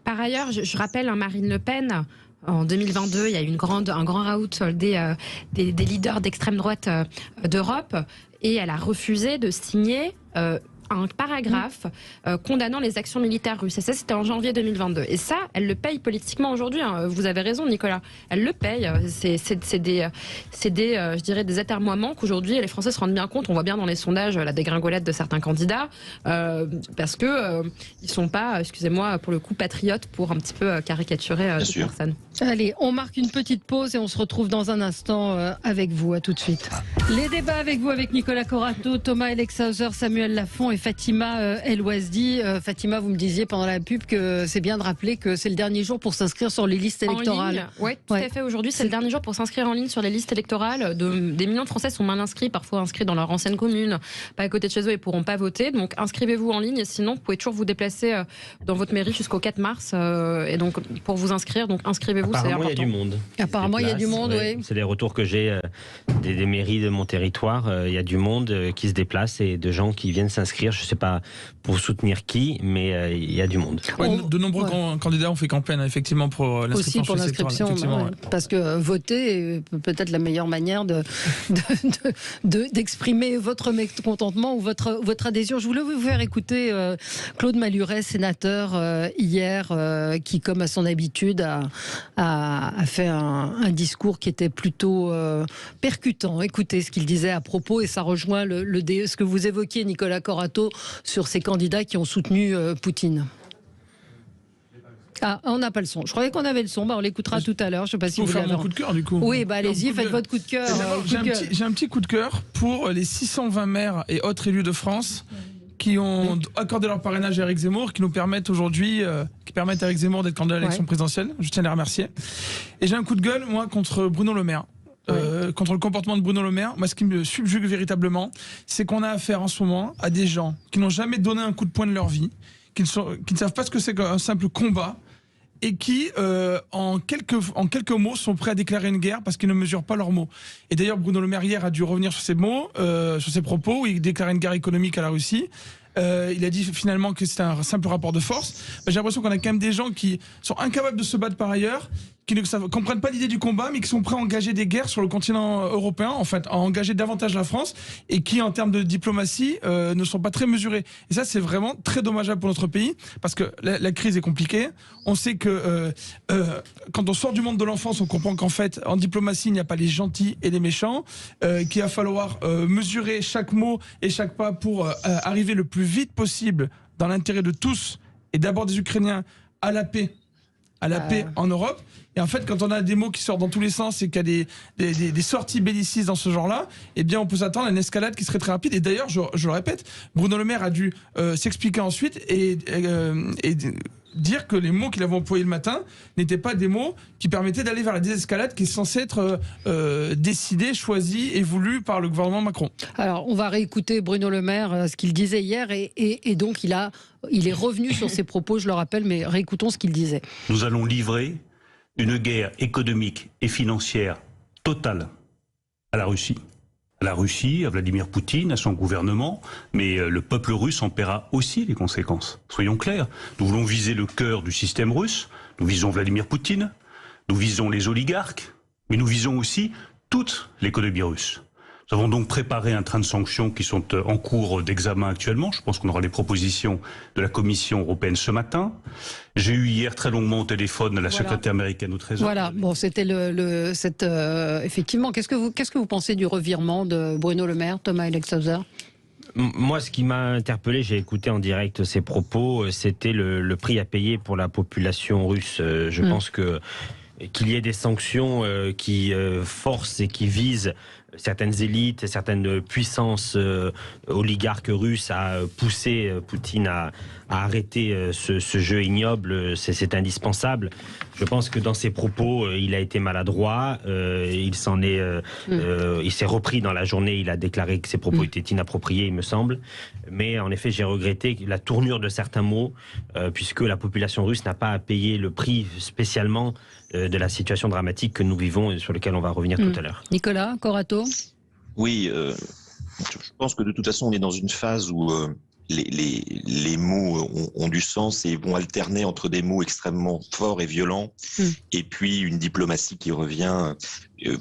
Par ailleurs, je rappelle Marine Le Pen. En 2022, il y a eu un grand raout des leaders d'extrême droite d'Europe et elle a refusé de signer un paragraphe condamnant les actions militaires russes. Et ça, c'était en janvier 2022. Et ça, elle le paye politiquement aujourd'hui. Hein. Vous avez raison, Nicolas. Elle le paye. C'est des je dirais, des atermoiements qu'aujourd'hui, les Français se rendent bien compte. On voit bien dans les sondages la dégringolade de certains candidats parce que ils sont pas, excusez-moi, pour le coup, patriotes pour un petit peu caricaturer des personnes. Allez, on marque une petite pause et on se retrouve dans un instant avec vous. À tout de suite. Les débats avec vous, avec Nicolas Corato, Thomas Elexhauser, Samuel Lafont et Fatima El Ouazdi. Fatima, vous me disiez pendant la pub que c'est bien de rappeler que c'est le dernier jour pour s'inscrire sur les listes électorales. Oui, tout à fait. Aujourd'hui, c'est le dernier jour pour s'inscrire en ligne sur les listes électorales. Des millions de Français sont mal inscrits, parfois inscrits dans leur ancienne commune, pas à côté de chez eux et pourront pas voter. Donc inscrivez-vous en ligne. Sinon, vous pouvez toujours vous déplacer dans votre mairie jusqu'au 4 mars. Et donc, pour vous inscrire, donc inscrivez-vous, c'est important. Il y a du monde. Apparemment, il y a du monde, oui. C'est les retours que j'ai des mairies de mon territoire. Il y a du monde qui se déplace et de gens qui viennent s'inscrire. Je ne sais pas pour soutenir qui, mais il y a du monde. Ouais, de nombreux candidats ont fait campagne, effectivement, pour l'inscription. Aussi pour l'inscription, parce que voter est peut-être la meilleure manière d'exprimer votre mécontentement ou votre adhésion. Je voulais vous faire écouter Claude Maluret, sénateur, hier, qui, comme à son habitude, a fait un discours qui était plutôt percutant. Écoutez ce qu'il disait à propos, et ça rejoint ce que vous évoquiez, Nicolas Corato, sur ces candidats qui ont soutenu Poutine. Ah, on n'a pas le son. Je croyais qu'on avait le son. On l'écoutera tout à l'heure. Je ne sais pas si vous faire mon coup de cœur, du coup. Oui, allez-y, faites votre coup de cœur. J'ai un petit coup de cœur pour les 620 maires et autres élus de France qui ont accordé leur parrainage à Éric Zemmour, qui nous permettent aujourd'hui, qui permettent à Éric Zemmour d'être candidat à l'élection présidentielle. Je tiens à les remercier. Et j'ai un coup de gueule, moi, contre Bruno Le Maire. Contre le comportement de Bruno Le Maire. Moi, ce qui me subjugue véritablement, c'est qu'on a affaire en ce moment à des gens qui n'ont jamais donné un coup de poing de leur vie, qui ne savent pas ce que c'est qu'un simple combat, et qui, en quelques mots, sont prêts à déclarer une guerre parce qu'ils ne mesurent pas leurs mots. Et d'ailleurs, Bruno Le Maire hier a dû revenir sur ses mots, sur ses propos, où il déclarait une guerre économique à la Russie. Il a dit finalement que c'était un simple rapport de force. J'ai l'impression qu'on a quand même des gens qui sont incapables de se battre par ailleurs, qui ne comprennent pas l'idée du combat, mais qui sont prêts à engager des guerres sur le continent européen, en fait, à engager davantage la France, et qui, en termes de diplomatie, ne sont pas très mesurés. Et ça, c'est vraiment très dommageable pour notre pays, parce que la crise est compliquée. On sait que quand on sort du monde de l'enfance, on comprend qu'en fait, en diplomatie, il n'y a pas les gentils et les méchants, qu'il va falloir mesurer chaque mot et chaque pas pour arriver le plus vite possible, dans l'intérêt de tous, et d'abord des Ukrainiens, à la paix en Europe. Et en fait, quand on a des mots qui sortent dans tous les sens et qu'il y a des sorties bellicistes dans ce genre-là, eh bien, on peut s'attendre à une escalade qui serait très rapide. Et d'ailleurs, je le répète, Bruno Le Maire a dû s'expliquer ensuite et dire que les mots qu'il avait employés le matin n'étaient pas des mots qui permettaient d'aller vers la désescalade qui est censée être décidée, choisie et voulue par le gouvernement Macron. Alors, on va réécouter Bruno Le Maire, ce qu'il disait hier, et donc il est revenu sur ses propos, je le rappelle, mais réécoutons ce qu'il disait. Nous allons livrer une guerre économique et financière totale à la Russie. À la Russie, à Vladimir Poutine, à son gouvernement, mais le peuple russe en paiera aussi les conséquences. Soyons clairs, nous voulons viser le cœur du système russe, nous visons Vladimir Poutine, nous visons les oligarques, mais nous visons aussi toute l'économie russe. Nous avons donc préparé un train de sanctions qui sont en cours d'examen actuellement. Je pense qu'on aura les propositions de la Commission européenne ce matin. J'ai eu hier très longuement au téléphone la secrétaire américaine au Trésor. Voilà, bon, c'était effectivement. Qu'est-ce que vous pensez du revirement de Bruno Le Maire, Thomas Elexhauser ? Moi, ce qui m'a interpellé, j'ai écouté en direct ses propos, c'était le prix à payer pour la population russe. Je pense qu'il y ait des sanctions qui forcent et qui visent certaines élites, certaines puissances oligarques russes à pousser Poutine à arrêter ce jeu ignoble, c'est indispensable. Je pense que dans ses propos, il a été maladroit, il s'est repris dans la journée, il a déclaré que ses propos étaient inappropriés, il me semble. Mais en effet, j'ai regretté la tournure de certains mots, puisque la population russe n'a pas à payer le prix spécialement de la situation dramatique que nous vivons et sur laquelle on va revenir tout à l'heure. Nicolas Corato ? Oui, je pense que de toute façon, on est dans une phase où les mots ont du sens et vont alterner entre des mots extrêmement forts et violents et puis une diplomatie qui revient.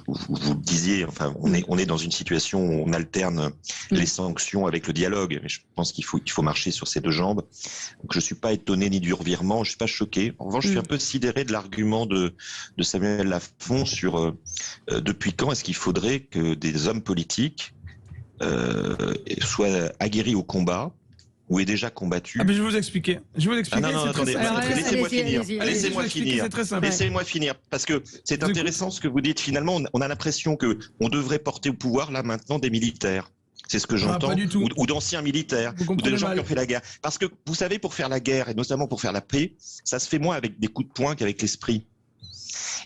Vous le disiez, enfin, on est dans une situation où on alterne les sanctions avec le dialogue. Mais je pense qu'il faut marcher sur ces deux jambes. Donc, je suis pas étonné ni du revirement, je suis pas choqué. En revanche, je suis un peu sidéré de l'argument de Samuel Lafont sur depuis quand est-ce qu'il faudrait que des hommes politiques soient aguerris au combat ou est déjà combattu. Ah mais je vais vous expliquer. Ah non, attendez, laissez-moi finir. Laissez-moi finir, parce que c'est intéressant ce que vous dites. Finalement, on a l'impression que on devrait porter au pouvoir là maintenant des militaires. C'est ce que j'entends, ou d'anciens militaires, ou de gens qui ont fait la guerre. Parce que vous savez, pour faire la guerre et notamment pour faire la paix, ça se fait moins avec des coups de poing qu'avec l'esprit.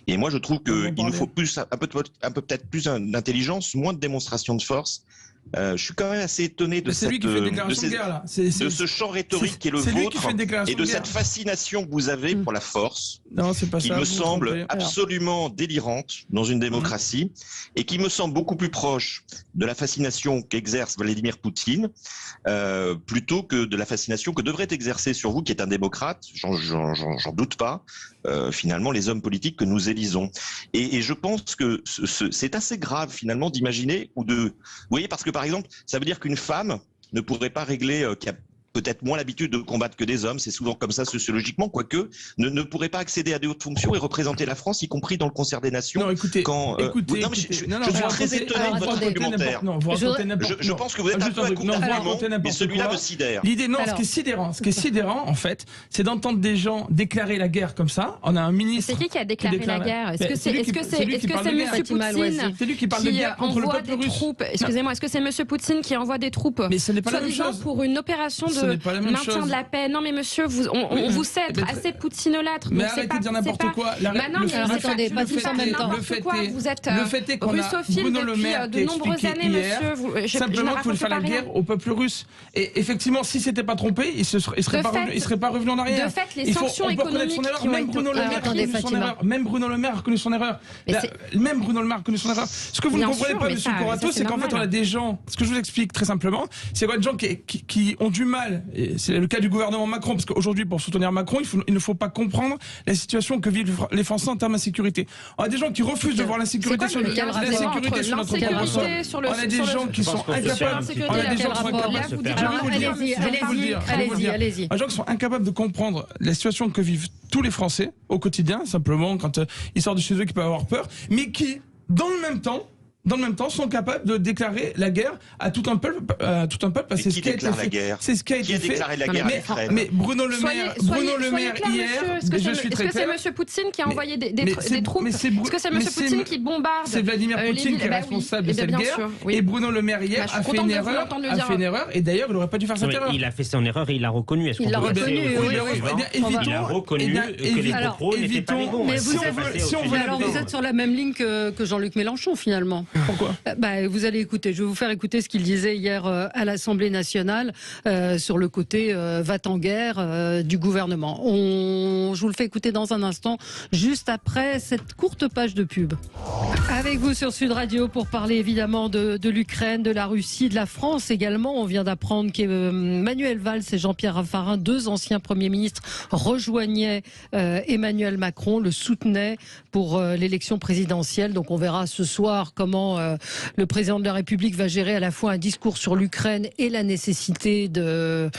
Et moi, je trouve qu'il nous faut peut-être plus d'intelligence, moins de démonstration de force. Je suis quand même assez étonné de ce champ rhétorique qui est le vôtre et de cette fascination que vous avez pour la force, qui me semble absolument délirante dans une démocratie et qui me semble beaucoup plus proche de la fascination qu'exerce Vladimir Poutine plutôt que de la fascination que devrait exercer sur vous, qui est un démocrate, j'en doute pas, finalement les hommes politiques que nous élisons. Et je pense que c'est assez grave finalement d'imaginer ou de... Vous voyez, parce que par exemple, ça veut dire qu'une femme ne pourrait pas régler, qui a peut-être moins l'habitude de combattre que des hommes, c'est souvent comme ça sociologiquement, quoique, ne pourrait pas accéder à des hautes fonctions et représenter la France, y compris dans le concert des nations. Non, écoutez, je suis très étonné de votre argumentaire. Je pense que vous êtes un peu à court d'arguments, mais celui-là me sidère. L'idée, non, ce qui est sidérant, en fait, c'est d'entendre des gens déclarer la guerre comme ça. On a un ministre... C'est qui a déclaré la guerre? Est-ce que c'est M. Poutine qui envoie des troupes? Excusez-moi, est-ce que c'est M. Poutine qui envoie des troupes? Mais ce n'est pas la même chose. Pour une opération de maintien de la paix. Non mais monsieur, on vous sait être assez poutinolâtre. Mais arrêtez de dire n'importe quoi. Attendez, pas tous en même temps. Vous êtes russophile depuis de nombreuses années, monsieur. Simplement qu'il faut faire la guerre au peuple russe. Et effectivement, si c'était pas trompé, il serait pas revenu en arrière. De fait, les sanctions économiques qui ont été Même Bruno Le Maire a reconnu son erreur. Même Bruno Le Maire a reconnu son erreur. Ce que vous ne comprenez pas, monsieur Corato, c'est qu'en fait, on a des gens. Ce que je vous explique très simplement, c'est qu'on a des gens qui ont du mal. Et c'est le cas du gouvernement Macron, parce qu'aujourd'hui, pour soutenir Macron, il ne faut pas comprendre la situation que vivent les Français en termes d'insécurité. On a des gens qui refusent de voir l'insécurité sur notre territoire. On a des gens qui sont incapables. On a des gens qui sont incapables de comprendre la situation que vivent tous les Français au quotidien, simplement quand ils sortent de chez eux, qui peuvent avoir peur, mais qui, dans le même temps, sont capables de déclarer la guerre à tout un peuple, parce que c'est ce qui a été fait. C'est ce qui a été fait. Mais Bruno Le Maire hier, je suis très clair. Est-ce que c'est M. Poutine qui a envoyé des troupes? Est-ce que c'est M. Poutine qui bombarde? C'est Vladimir Poutine qui est responsable de cette guerre. Et Bruno Le Maire hier a fait une erreur. Et d'ailleurs, il n'aurait pas dû faire cette erreur. Il a fait son erreur et il l'a reconnu. Il l'a reconnu. Il a reconnu que les propos n'étaient pas légaux. Alors vous êtes sur la même ligne que Jean-Luc Mélenchon finalement. Pourquoi? Vous allez écouter. Je vais vous faire écouter ce qu'il disait hier à l'Assemblée nationale sur le côté va-t-en guerre du gouvernement. Je vous le fais écouter dans un instant, juste après cette courte page de pub. Avec vous sur Sud Radio pour parler évidemment de l'Ukraine, de la Russie, de la France également. On vient d'apprendre qu'Emmanuel Valls et Jean-Pierre Raffarin, deux anciens premiers ministres, rejoignaient Emmanuel Macron, le soutenaient pour l'élection présidentielle. Donc on verra ce soir comment le président de la République va gérer à la fois un discours sur l'Ukraine et la nécessité de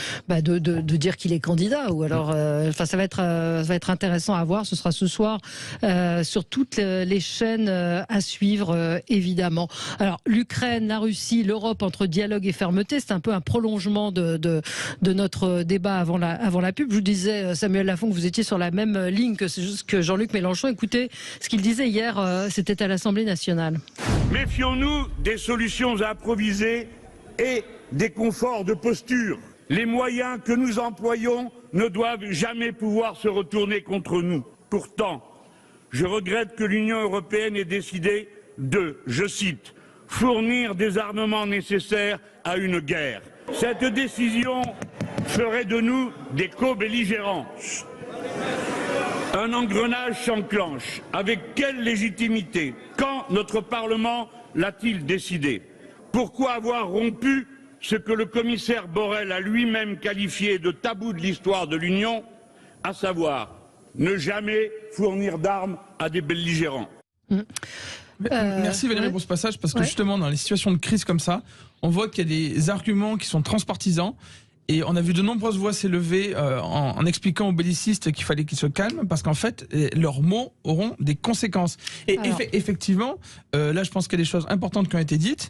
dire qu'il est candidat. Ou alors, ça va être intéressant à voir. Ce sera ce soir sur toutes les chaînes à suivre, évidemment. Alors, l'Ukraine, la Russie, l'Europe entre dialogue et fermeté, c'est un peu un prolongement de notre débat avant la pub. Je vous disais, Samuel Lafont, que vous étiez sur la même ligne que Jean-Luc Mélenchon. Écoutez ce qu'il disait hier, c'était à l'Assemblée nationale. Méfions-nous des solutions improvisées et des conforts de posture. Les moyens que nous employons ne doivent jamais pouvoir se retourner contre nous. Pourtant, je regrette que l'Union européenne ait décidé de, je cite, fournir des armements nécessaires à une guerre. Cette décision ferait de nous des co-belligérants. Un engrenage s'enclenche. Avec quelle légitimité? Quand notre Parlement l'a-t-il décidé? Pourquoi avoir rompu ce que le commissaire Borrell a lui-même qualifié de tabou de l'histoire de l'Union, à savoir ne jamais fournir d'armes à des belligérants. Merci Valérie pour ce passage, parce que justement dans les situations de crise comme ça, on voit qu'il y a des arguments qui sont transpartisans. Et on a vu de nombreuses voix s'élever en expliquant aux bellicistes qu'il fallait qu'ils se calment, parce qu'en fait, leurs mots auront des conséquences. Et effectivement, là, je pense qu'il y a des choses importantes qui ont été dites,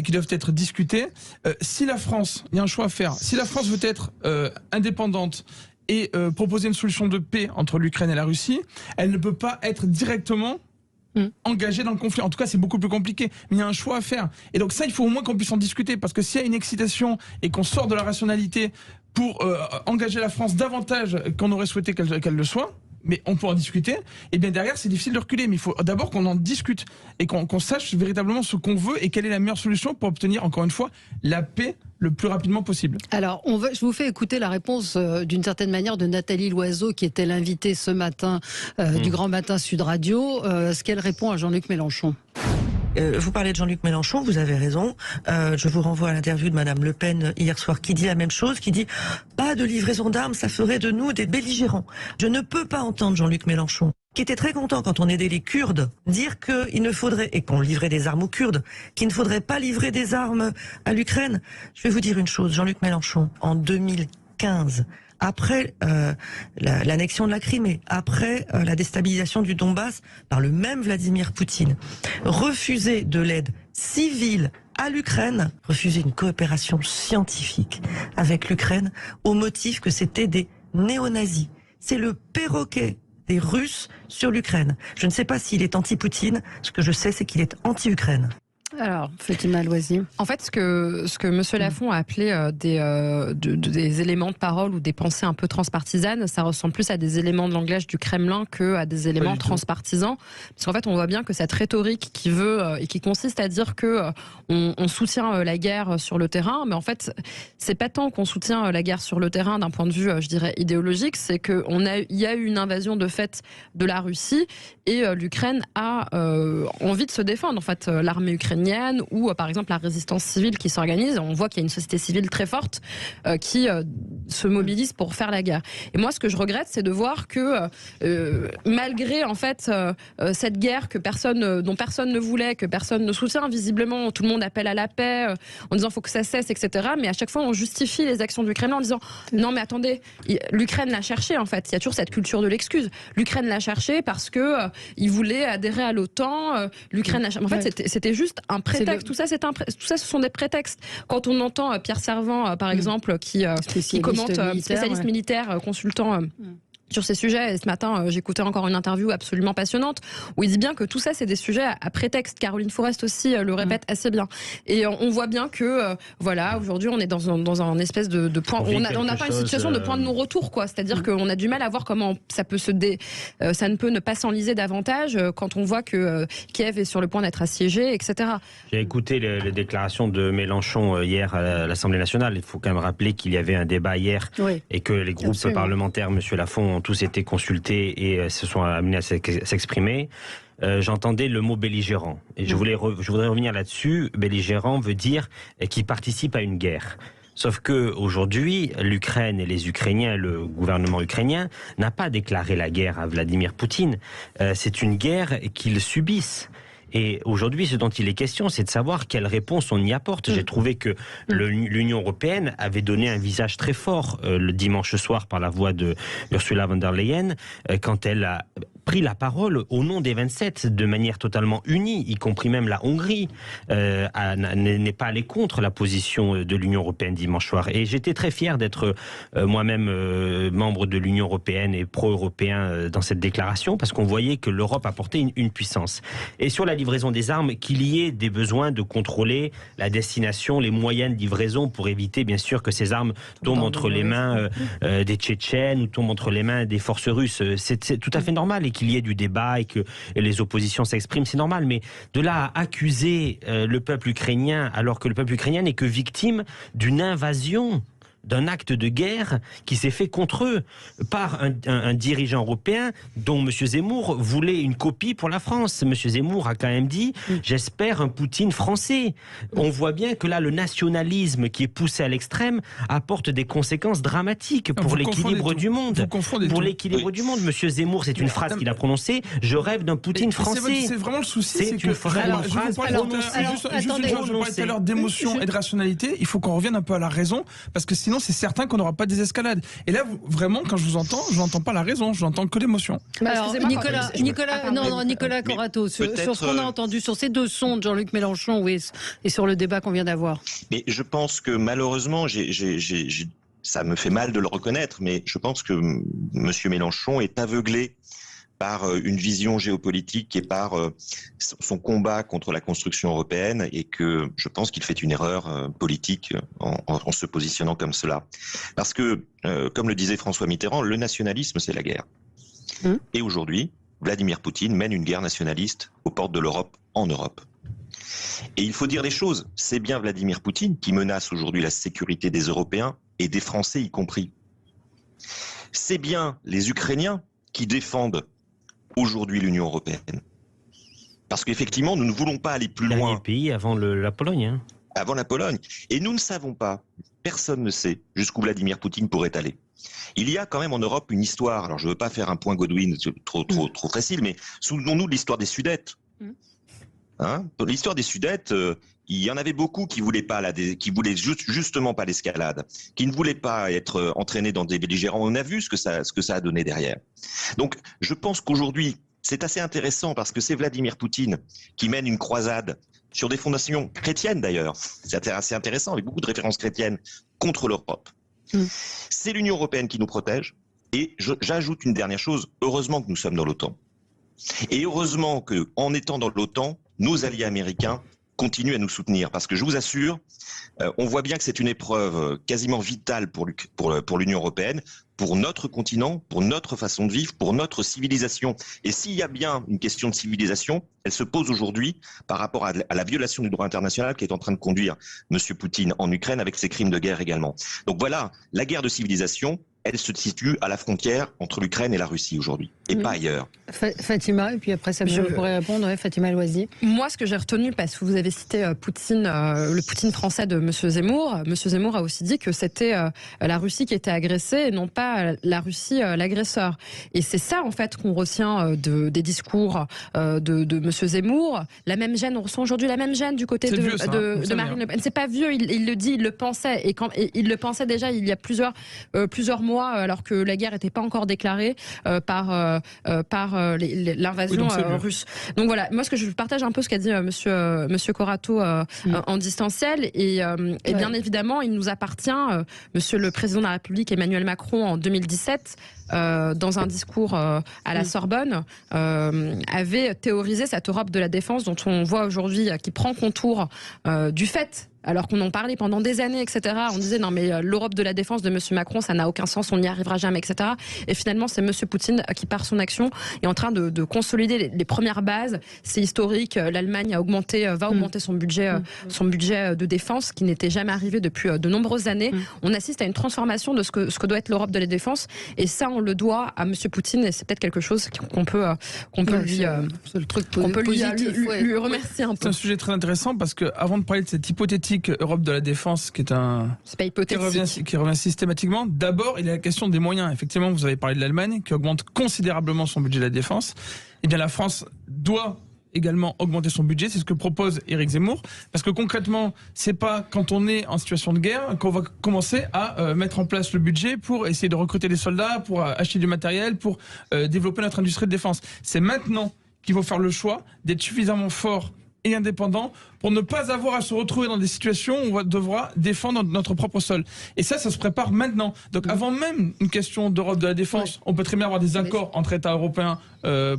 qui doivent être discutées. Si la France, il y a un choix à faire, si la France veut être indépendante et proposer une solution de paix entre l'Ukraine et la Russie, elle ne peut pas être directement engagé dans le conflit. En tout cas, c'est beaucoup plus compliqué. Mais il y a un choix à faire. Et donc ça, il faut au moins qu'on puisse en discuter. Parce que s'il y a une excitation et qu'on sort de la rationalité pour engager la France davantage qu'on aurait souhaité qu'elle le soit, mais on peut en discuter, et bien derrière, c'est difficile de reculer. Mais il faut d'abord qu'on en discute et qu'on sache véritablement ce qu'on veut et quelle est la meilleure solution pour obtenir, encore une fois, la paix le plus rapidement possible. Alors, je vous fais écouter la réponse d'une certaine manière de Nathalie Loiseau, qui était l'invitée ce matin du Grand Matin Sud Radio, ce qu'elle répond à Jean-Luc Mélenchon. Vous parlez de Jean-Luc Mélenchon, vous avez raison. Je vous renvoie à l'interview de Madame Le Pen hier soir, qui dit la même chose, qui dit « Pas de livraison d'armes, ça ferait de nous des belligérants ». Je ne peux pas entendre Jean-Luc Mélenchon, qui était très content quand on aidait les Kurdes, dire qu'il ne faudrait, et qu'on livrait des armes aux Kurdes, qu'il ne faudrait pas livrer des armes à l'Ukraine. Je vais vous dire une chose, Jean-Luc Mélenchon, en 2015, après l'annexion de la Crimée, après la déstabilisation du Donbass par le même Vladimir Poutine, refuser de l'aide civile à l'Ukraine, refuser une coopération scientifique avec l'Ukraine au motif que c'était des néo-nazis. C'est le perroquet des Russes sur l'Ukraine. Je ne sais pas s'il est anti-Poutine, ce que je sais c'est qu'il est anti-Ukraine. Alors, Fatima Loisy. En fait, ce que M. Lafont a appelé des éléments de parole ou des pensées un peu transpartisanes, ça ressemble plus à des éléments de langage du Kremlin que à des éléments transpartisans. Parce qu'en fait, on voit bien que cette rhétorique qui veut et qui consiste à dire que on soutient la guerre sur le terrain, mais en fait, c'est pas tant qu'on soutient la guerre sur le terrain d'un point de vue, je dirais, idéologique, c'est il y a eu une invasion de fait de la Russie et l'Ukraine a envie de se défendre. En fait, l'armée ukrainienne ou par exemple la résistance civile qui s'organise, on voit qu'il y a une société civile très forte qui se mobilise pour faire la guerre. Et moi, ce que je regrette, c'est de voir que malgré en fait cette guerre dont personne ne voulait, que personne ne soutient, visiblement tout le monde appelle à la paix en disant faut que ça cesse, etc. Mais à chaque fois, on justifie les actions du Kremlin en disant non mais attendez, l'Ukraine l'a cherché en fait. Il y a toujours cette culture de l'excuse. L'Ukraine l'a cherché parce que il voulait adhérer à l'OTAN. L'Ukraine l'a cherché. En fait, c'était juste un prétexte. Tout ça, ce sont des prétextes. Quand on entend Pierre Servant, par exemple, qui commente, spécialiste militaire, consultant sur ces sujets, et ce matin, j'écoutais encore une interview absolument passionnante où il dit bien que tout ça, c'est des sujets à prétexte. Caroline Forest aussi le répète assez bien. Et on voit bien que, voilà, aujourd'hui, on est dans un espèce de point. On n'a pas une situation de point de non-retour, quoi. C'est-à-dire qu'on a du mal à voir comment ça peut ça ne peut ne pas s'enliser davantage quand on voit que Kiev est sur le point d'être assiégé, etc. J'ai écouté les déclarations de Mélenchon hier à l'Assemblée nationale. Il faut quand même rappeler qu'il y avait un débat hier et que les groupes parlementaires, Monsieur Lafont, ont tous été consultés et se sont amenés à s'exprimer. J'entendais le mot belligérant. Et je voudrais revenir là-dessus. Belligérant veut dire qui participe à une guerre. Sauf que aujourd'hui, l'Ukraine et les Ukrainiens, le gouvernement ukrainien, n'a pas déclaré la guerre à Vladimir Poutine. C'est une guerre qu'ils subissent. Et aujourd'hui, ce dont il est question, c'est de savoir quelle réponse on y apporte. J'ai trouvé que l'Union européenne avait donné un visage très fort le dimanche soir par la voix de Ursula von der Leyen quand elle a pris la parole au nom des 27 de manière totalement unie, y compris même la Hongrie n'est pas allée contre la position de l'Union européenne dimanche soir. Et j'étais très fier d'être moi-même membre de l'Union européenne et pro-européen dans cette déclaration, parce qu'on voyait que l'Europe apportait une puissance. Et sur la livraison des armes, qu'il y ait des besoins de contrôler la destination, les moyens de livraison pour éviter bien sûr que ces armes tombent entre les mains des Tchétchènes ou tombent entre les mains des forces russes. C'est tout à fait normal, et qu'il y ait du débat et que les oppositions s'expriment, c'est normal. Mais de là à accuser le peuple ukrainien alors que le peuple ukrainien n'est que victime d'une invasion d'un acte de guerre qui s'est fait contre eux par un dirigeant européen dont M. Zemmour voulait une copie pour la France. M. Zemmour a quand même dit « j'espère un Poutine français ». On voit bien que là, le nationalisme qui est poussé à l'extrême apporte des conséquences dramatiques pour l'équilibre du monde. Pour l'équilibre du monde. M. Zemmour, c'est une phrase qu'il a prononcée « je rêve d'un Poutine français ». C'est vraiment le souci, c'est une phrase prononcée. Je parlais tout à l'heure d'émotion et de rationalité, il faut qu'on revienne un peu à la raison, parce que sinon c'est certain qu'on n'aura pas des escalades. Et là, vraiment, quand je vous entends, je n'entends pas la raison, je n'entends que l'émotion. Alors, Nicolas Corato, sur ce qu'on a entendu, sur ces deux sons de Jean-Luc Mélenchon et sur le débat qu'on vient d'avoir. Mais je pense que malheureusement, ça me fait mal de le reconnaître, mais je pense que M. Mélenchon est aveuglé par une vision géopolitique et par son combat contre la construction européenne, et que je pense qu'il fait une erreur politique en se positionnant comme cela. Parce que, comme le disait François Mitterrand, le nationalisme, c'est la guerre. Et aujourd'hui, Vladimir Poutine mène une guerre nationaliste aux portes de l'Europe, en Europe. Et il faut dire les choses, c'est bien Vladimir Poutine qui menace aujourd'hui la sécurité des Européens et des Français y compris. C'est bien les Ukrainiens qui défendent aujourd'hui l'Union européenne. Parce qu'effectivement, nous ne voulons pas aller plus loin. Dernier pays avant la Pologne. Hein. Avant la Pologne. Et nous ne savons pas, personne ne sait jusqu'où Vladimir Poutine pourrait aller. Il y a quand même en Europe une histoire, alors je ne veux pas faire un point Godwin trop facile, mais souvenons-nous de l'histoire des Sudètes. Hein, l'histoire des Sudètes, il y en avait beaucoup qui voulaient justement pas l'escalade, qui ne voulaient pas être entraînés dans des belligérants. On a vu ce que ça a donné derrière. Donc, je pense qu'aujourd'hui, c'est assez intéressant parce que c'est Vladimir Poutine qui mène une croisade sur des fondations chrétiennes d'ailleurs. C'est assez intéressant avec beaucoup de références chrétiennes contre l'Europe. C'est l'Union européenne qui nous protège. Et j'ajoute une dernière chose. Heureusement que nous sommes dans l'OTAN. Et heureusement qu'en étant dans l'OTAN, nos alliés américains continuent à nous soutenir. Parce que je vous assure, on voit bien que c'est une épreuve quasiment vitale pour l'Union européenne, pour notre continent, pour notre façon de vivre, pour notre civilisation. Et s'il y a bien une question de civilisation, elle se pose aujourd'hui par rapport à la violation du droit international qui est en train de conduire M. Poutine en Ukraine avec ses crimes de guerre également. Donc voilà, la guerre de civilisation, elle se situe à la frontière entre l'Ukraine et la Russie aujourd'hui, et pas ailleurs. Fatima, et puis après ça pourrait répondre, Fatima Loisy. Moi, ce que j'ai retenu, parce que vous avez cité Poutine, le Poutine français de M. Zemmour, M. Zemmour a aussi dit que c'était la Russie qui était agressée et non pas la Russie l'agresseur. Et c'est ça, en fait, qu'on retient des discours de M. Zemmour. La même gêne, on ressent aujourd'hui la même gêne du côté de Marine Le Pen. C'est pas vieux, il le dit, il le pensait. Et il le pensait déjà il y a plusieurs mois, alors que la guerre n'était pas encore déclarée par l'invasion russe. Donc voilà, moi ce que je partage un peu ce qu'a dit monsieur Corato en distanciel, et bien évidemment il nous appartient, monsieur le président de la République Emmanuel Macron en 2017, dans un discours à la Sorbonne, avait théorisé cette Europe de la défense dont on voit aujourd'hui qui prend contour du fait, alors qu'on en parlait pendant des années, etc. On disait non mais l'Europe de la défense de M. Macron, ça n'a aucun sens, on n'y arrivera jamais, etc. Et finalement, c'est M. Poutine qui, par son action, est en train de consolider les premières bases. C'est historique. L'Allemagne va augmenter son budget de défense, qui n'était jamais arrivé depuis de nombreuses années. On assiste à une transformation de ce que doit être l'Europe de la défense, et ça, on le doit à M. Poutine, et c'est peut-être quelque chose qu'on peut lui remercier un peu. C'est un sujet très intéressant parce que, avant de parler de cette hypothétique Europe de la défense qui revient systématiquement, d'abord il y a la question des moyens. Effectivement, vous avez parlé de l'Allemagne qui augmente considérablement son budget de la défense. Eh bien la France doit également augmenter son budget, c'est ce que propose Éric Zemmour, parce que concrètement, c'est pas quand on est en situation de guerre qu'on va commencer à mettre en place le budget pour essayer de recruter des soldats, pour acheter du matériel, pour développer notre industrie de défense. C'est maintenant qu'il faut faire le choix d'être suffisamment fort et indépendant pour ne pas avoir à se retrouver dans des situations où on devra défendre notre propre sol. Et ça se prépare maintenant. Donc avant même une question d'Europe de la défense, on peut très bien avoir des accords entre États européens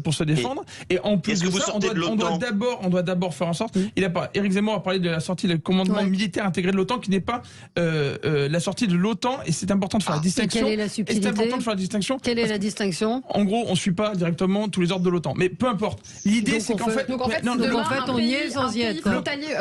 pour se défendre. Et en plus de ça, on doit d'abord faire en sorte... Éric Zemmour a parlé de la sortie du commandement militaire intégré de l'OTAN, qui n'est pas la sortie de l'OTAN, et c'est important de faire la distinction. Quelle est la subtilité ? Quelle est la distinction ? En gros, on ne suit pas directement tous les ordres de l'OTAN. Mais peu importe. L'idée, c'est qu'en fait... on y frontalier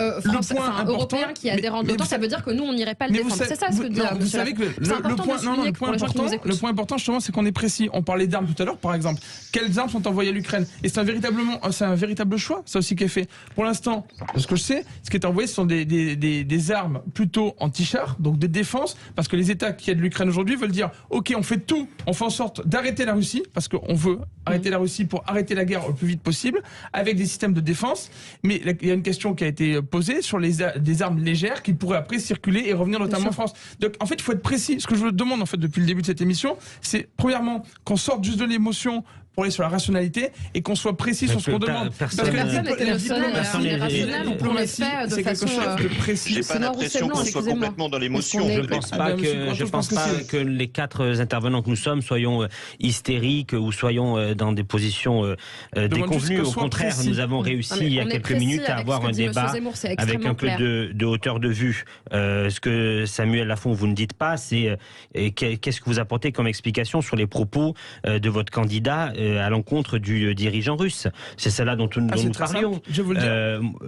européen qui est adhérent de l'OTAN, ça veut dire que nous, on n'irait pas le défendre. C'est ça ce que dit vous savez que le point important, justement, c'est qu'on est précis. On parlait d'armes tout à l'heure, par exemple. Quelles armes sont envoyées à l'Ukraine? Et c'est un véritable choix, ça aussi, qui est fait. Pour l'instant, ce que je sais, ce qui est envoyé, ce sont des armes plutôt anti-chars, donc de défense, parce que les États qui aident l'Ukraine aujourd'hui veulent dire, ok, on fait tout, on fait en sorte d'arrêter la Russie, parce qu'on veut arrêter la Russie pour arrêter la guerre le plus vite possible, avec des systèmes de défense. Mais il y a une question qui a été posée sur des armes légères qui pourraient après circuler et revenir notamment en France. Donc en fait, il faut être précis. Ce que je vous demande en fait depuis le début de cette émission, c'est premièrement qu'on sorte juste de l'émotion pour aller sur la rationalité et qu'on soit précis sur ce qu'on demande. Parce que la diplomatie, c'est quelque chose de précis. J'ai pas l'impression qu'on soit complètement dans l'émotion. Je ne pense pas que les 4 intervenants que nous sommes soyons hystériques ou soyons dans des positions déconvenues. Au contraire, nous avons réussi il y a quelques minutes à avoir un débat avec un peu de hauteur de vue. Ce que Samuel Lafont, vous ne dites pas, c'est qu'est-ce que vous apportez comme explication sur les propos de votre candidat à l'encontre du dirigeant russe. C'est cela dont nous parlions.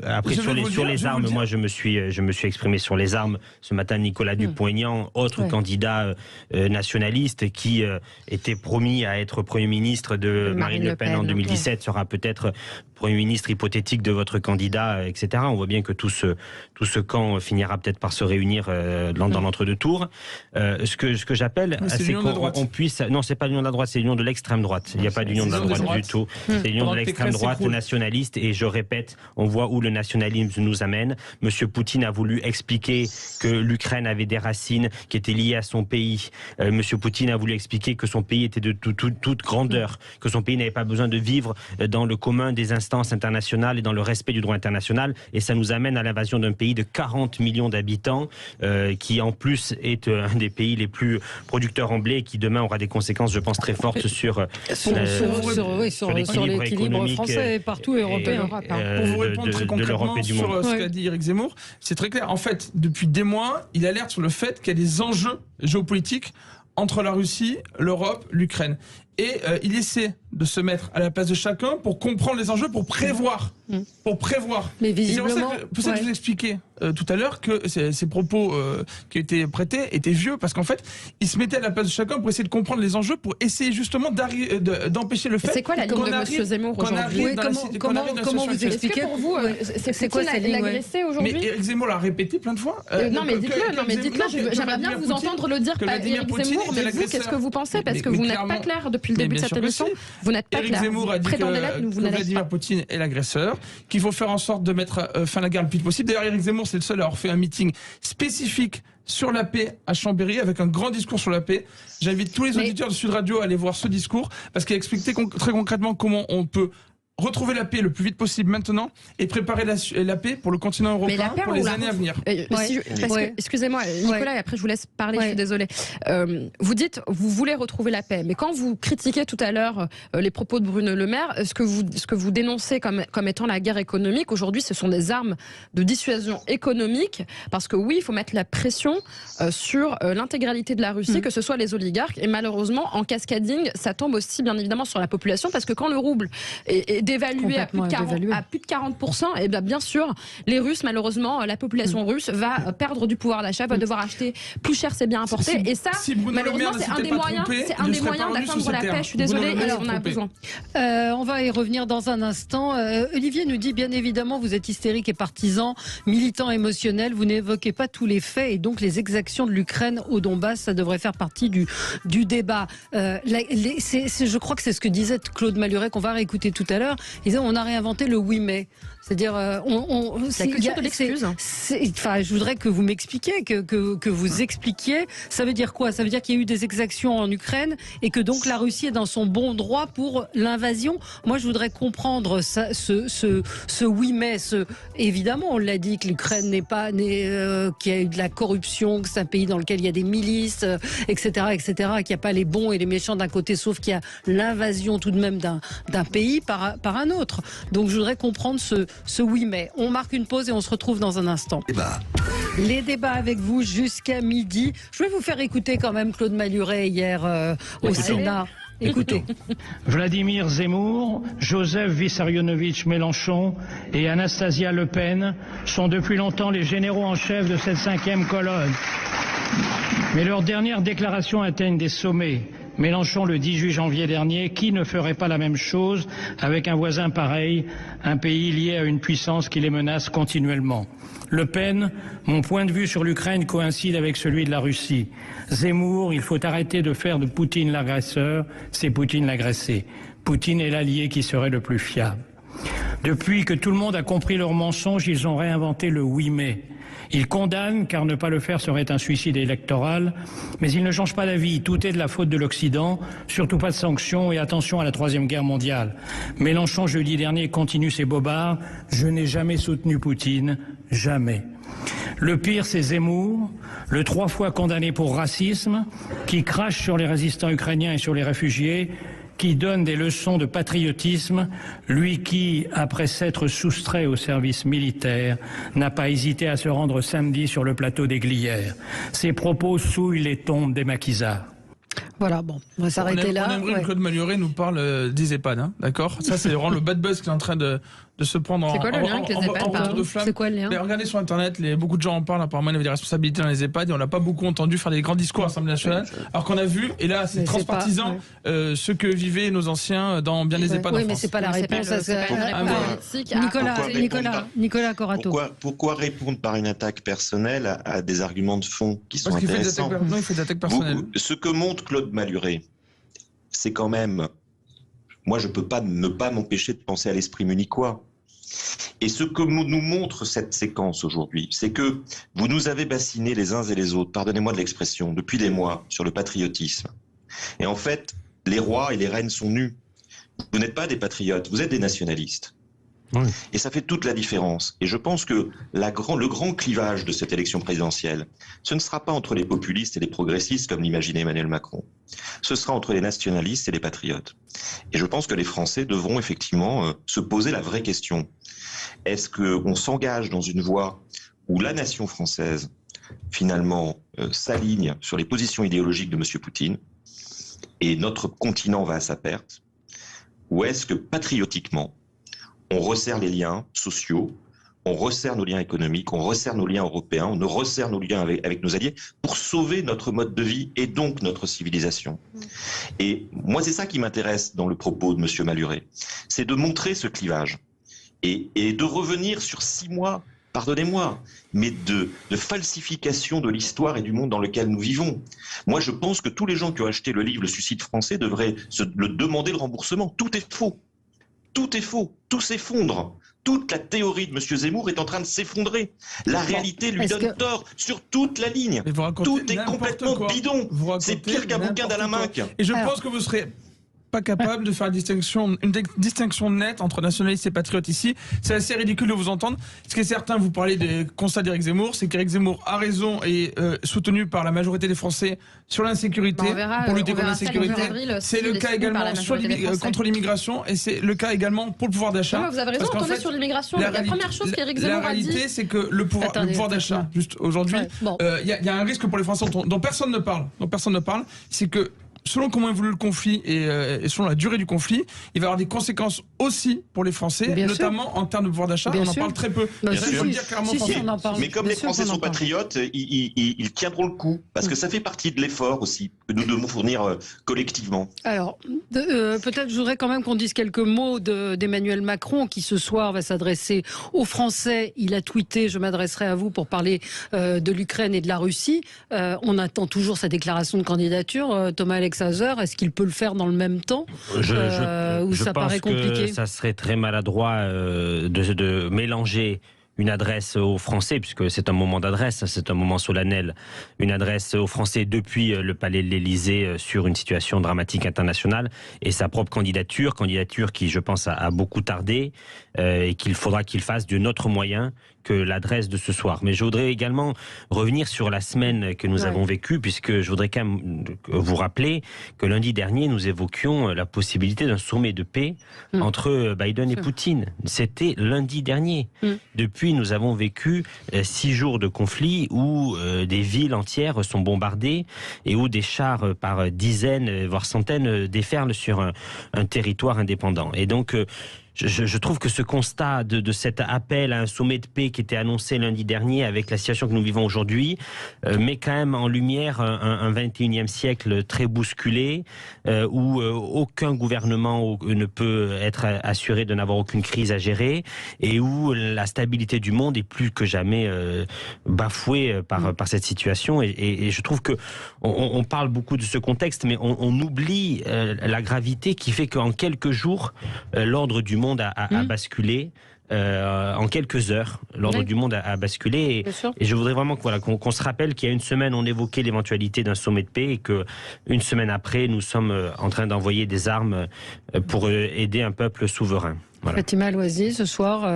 Après, sur les armes, moi je me suis exprimé sur les armes ce matin. Nicolas Dupont-Aignan, autre candidat nationaliste qui était promis à être Premier ministre de Marine Le Pen en 2017, sera peut-être Premier ministre hypothétique de votre candidat, etc. On voit bien que tout ce camp finira peut-être par se réunir dans l'entre-deux tours. Ce que j'appelle, c'est qu'on puisse... Non, c'est pas l'union de la droite, c'est l'union de l'extrême droite. Il n'y a pas d'union de la droite du tout. C'est l'union de l'extrême droite nationaliste. Et je répète, on voit où le nationalisme nous amène. Monsieur Poutine a voulu expliquer que l'Ukraine avait des racines qui étaient liées à son pays. Monsieur Poutine a voulu expliquer que son pays était de toute grandeur, que son pays n'avait pas besoin de vivre dans le commun des instances internationales et dans le respect du droit international. Et ça nous amène à l'invasion d'un pays de 40 millions d'habitants, qui en plus est un des pays les plus producteurs en blé et qui demain aura des conséquences, je pense, très fortes sur l'équilibre français et partout européen. Pour vous répondre très concrètement sur ce qu'a dit Éric Zemmour, c'est très clair. En fait, depuis des mois, il alerte sur le fait qu'il y a des enjeux géopolitiques entre la Russie, l'Europe, l'Ukraine. Et il essaie de se mettre à la place de chacun pour comprendre les enjeux, pour prévoir. Mais visiblement... C'est pour ça que je vous expliquais tout à l'heure que ces propos qui étaient prêtés étaient vieux, parce qu'en fait, il se mettait à la place de chacun pour essayer de comprendre les enjeux, pour essayer justement d'empêcher le fait... C'est quoi la ligne de M. Zemmour aujourd'hui? Comment vous expliquez pour vous c'est quoi l'agressé aujourd'hui? Mais Éric Zemmour l'a répété plein de fois. Non mais dites-le, j'aimerais bien vous entendre le dire, pas Éric Zemmour, mais vous, qu'est-ce que vous pensez? Parce que vous n'êtes pas clair depuis le début de cette émission. Vous n'êtes pas clair. Éric Zemmour a dit que Vladimir Poutine est l'agresseur, qu'il faut faire en sorte de mettre fin à la guerre le plus vite possible. D'ailleurs, Éric Zemmour, c'est le seul à avoir fait un meeting spécifique sur la paix à Chambéry, avec un grand discours sur la paix. J'invite tous les auditeurs de Sud Radio à aller voir ce discours, parce qu'il a expliqué très concrètement comment on peut retrouver la paix le plus vite possible maintenant et préparer la paix pour le continent européen pour les années à venir. Excusez-moi, Nicolas, et après je vous laisse parler, je suis désolée. Vous dites, vous voulez retrouver la paix, mais quand vous critiquez tout à l'heure les propos de Bruno Le Maire, ce que vous dénoncez comme étant la guerre économique, aujourd'hui ce sont des armes de dissuasion économique, parce que oui, il faut mettre la pression sur l'intégralité de la Russie, que ce soit les oligarques, et malheureusement, en cascading, ça tombe aussi bien évidemment sur la population, parce que quand le rouble est dévalué à plus de 40%, et bien sûr, les Russes, malheureusement, la population russe va perdre du pouvoir d'achat, va devoir acheter plus cher ses biens importés. Et ça, malheureusement, c'est un des moyens d'atteindre la paix. Je suis désolée, et on a besoin. On va y revenir dans un instant. Olivier nous dit, bien évidemment, vous êtes hystérique et partisan, militant émotionnel, vous n'évoquez pas tous les faits et donc les exactions de l'Ukraine au Donbass, ça devrait faire partie du débat. Je crois que c'est ce que disait Claude Malhuret, qu'on va réécouter tout à l'heure. Il disait, on a réinventé le 8 mai. C'est-à-dire, c'est la culture de l'excuse. Enfin, je voudrais que vous m'expliquiez, que vous expliquiez. Ça veut dire quoi? Ça veut dire qu'il y a eu des exactions en Ukraine et que donc la Russie est dans son bon droit pour l'invasion. Moi, je voudrais comprendre ça, ce 8 mai. Évidemment, on l'a dit que l'Ukraine qu'il y a eu de la corruption, que c'est un pays dans lequel il y a des milices, etc., qu'il n'y a pas les bons et les méchants d'un côté, sauf qu'il y a l'invasion tout de même d'un pays par un autre. Donc, je voudrais comprendre ce 8 mai. On marque une pause et on se retrouve dans un instant. Les débats avec vous jusqu'à midi. Je vais vous faire écouter quand même Claude Malhuret hier au Sénat. Écoutez. Vladimir Zemmour, Joseph Vissarionovitch Mélenchon et Anastasia Le Pen sont depuis longtemps les généraux en chef de cette 5e colonne. Mais leurs dernières déclarations atteignent des sommets. Mélenchon le 18 janvier dernier, qui ne ferait pas la même chose avec un voisin pareil, un pays lié à une puissance qui les menace continuellement. Le Pen, mon point de vue sur l'Ukraine coïncide avec celui de la Russie. Zemmour, il faut arrêter de faire de Poutine l'agresseur, c'est Poutine l'agressé. Poutine est l'allié qui serait le plus fiable. Depuis que tout le monde a compris leur mensonge, ils ont réinventé le oui mais. Ils condamnent, car ne pas le faire serait un suicide électoral, mais ils ne changent pas d'avis. Tout est de la faute de l'Occident, surtout pas de sanctions et attention à la 3e guerre mondiale. Mélenchon, jeudi dernier, continue ses bobards. Je n'ai jamais soutenu Poutine, jamais. Le pire, c'est Zemmour, le 3 fois condamné pour racisme, qui crache sur les résistants ukrainiens et sur les réfugiés, qui donne des leçons de patriotisme, lui qui, après s'être soustrait au service militaire, n'a pas hésité à se rendre samedi sur le plateau des Glières. Ses propos souillent les tombes des maquisards. Voilà, bon, on va s'arrêter là. On aimerait que Claude Malhuret nous parle des EHPAD, hein, d'accord? Ça, c'est vraiment le bad buzz qui est en train de se prendre en retour de flamme. C'est quoi le lien? Regardez sur Internet, beaucoup de gens en parlent, apparemment il y avait des responsabilités dans les EHPAD et on n'a pas beaucoup entendu faire des grands discours à l'Assemblée nationale, alors qu'on a vu, et là c'est transpartisan, ce que vivaient nos anciens dans bien des EHPAD en France. Oui, mais c'est pas la réponse à ça. Nicolas Corato. Pourquoi répondre par une attaque personnelle à des arguments de fond qui sont intéressants? Non, il fait des attaques personnelles. Ce que montre Claude Malhuret, c'est quand même... Moi, je ne peux pas ne pas m'empêcher de penser à l'esprit munichois. Et ce que nous montre cette séquence aujourd'hui, c'est que vous nous avez bassinés les uns et les autres, pardonnez-moi de l'expression, depuis des mois, sur le patriotisme. Et en fait, les rois et les reines sont nus. Vous n'êtes pas des patriotes, vous êtes des nationalistes. Oui. Et ça fait toute la différence. Et je pense que le grand clivage de cette élection présidentielle, ce ne sera pas entre les populistes et les progressistes comme l'imaginait Emmanuel Macron. Ce sera entre les nationalistes et les patriotes. Et je pense que les Français devront effectivement se poser la vraie question. Est-ce qu'on s'engage dans une voie où la nation française, finalement, s'aligne sur les positions idéologiques de M. Poutine et notre continent va à sa perte? Ou est-ce que, patriotiquement, on resserre les liens sociaux, on resserre nos liens économiques, on resserre nos liens européens, on resserre nos liens avec nos alliés pour sauver notre mode de vie et donc notre civilisation. Et moi, c'est ça qui m'intéresse dans le propos de M. Malhuret, c'est de montrer ce clivage et de revenir sur 6 mois, pardonnez-moi, mais de falsification de l'histoire et du monde dans lequel nous vivons. Moi, je pense que tous les gens qui ont acheté le livre « Le suicide français » devraient le demander le remboursement. Tout est faux. Tout est faux, tout s'effondre. Toute la théorie de M. Zemmour est en train de s'effondrer. La réalité lui donne tort sur toute la ligne. Tout est complètement bidon. C'est pire qu'un bouquin d'Alain Minck. Et je pense que vous serez pas capable de faire une distinction nette entre nationalistes et patriotes ici. C'est assez ridicule de vous entendre. Ce qui est certain, vous parlez des constats d'Éric Zemmour, c'est qu'Éric Zemmour a raison et soutenu par la majorité des Français sur l'insécurité, pour lutter contre l'insécurité. C'est le cas également contre l'immigration et c'est le cas également pour le pouvoir d'achat. Vous avez raison, attendez, sur l'immigration. La première chose qu'Éric Zemmour a dit... La réalité, c'est que le pouvoir d'achat, juste aujourd'hui, il y a un risque pour les Français dont personne ne parle, c'est que selon comment évolue le conflit et selon la durée du conflit, il va y avoir des conséquences aussi pour les Français, notamment en termes de pouvoir d'achat. On en parle très peu. Mais comme les Français sont patriotes, ils tiendront le coup, parce que ça fait partie de l'effort aussi que nous devons fournir collectivement. Alors, peut-être je voudrais quand même qu'on dise quelques mots d'Emmanuel Macron, qui ce soir va s'adresser aux Français. Il a tweeté « Je m'adresserai à vous pour parler de l'Ukraine et de la Russie ». On attend toujours sa déclaration de candidature. Thomas Alexazer, est-ce qu'il peut le faire dans le même temps ou ça paraît compliqué? Ça serait très maladroit de mélanger une adresse aux Français, puisque c'est un moment d'adresse, c'est un moment solennel, une adresse aux Français depuis le palais de l'Élysée sur une situation dramatique internationale, et sa propre candidature qui, je pense, a beaucoup tardé, et qu'il faudra qu'il fasse d'un autre moyen que l'adresse de ce soir. Mais je voudrais également revenir sur la semaine que nous avons vécue, puisque je voudrais quand même vous rappeler que lundi dernier, nous évoquions la possibilité d'un sommet de paix entre Biden et Poutine. C'était lundi dernier. Depuis, nous avons vécu 6 jours de conflit où des villes entières sont bombardées et où des chars par dizaines, voire centaines, déferlent sur un territoire indépendant. Et donc, je trouve que ce constat de cet appel à un sommet de paix qui était annoncé lundi dernier avec la situation que nous vivons aujourd'hui met quand même en lumière un 21e siècle très bousculé où aucun gouvernement ne peut être assuré de n'avoir aucune crise à gérer et où la stabilité du monde est plus que jamais bafouée par cette situation. Et je trouve que on parle beaucoup de ce contexte, mais on oublie la gravité qui fait qu'en quelques jours, l'ordre du monde a basculé. En quelques heures, l'ordre du monde a basculé. Et je voudrais vraiment qu'on se rappelle qu'il y a une semaine, on évoquait l'éventualité d'un sommet de paix et qu'une semaine après, nous sommes en train d'envoyer des armes pour aider un peuple souverain. Voilà. Fatima Loisy, ce soir,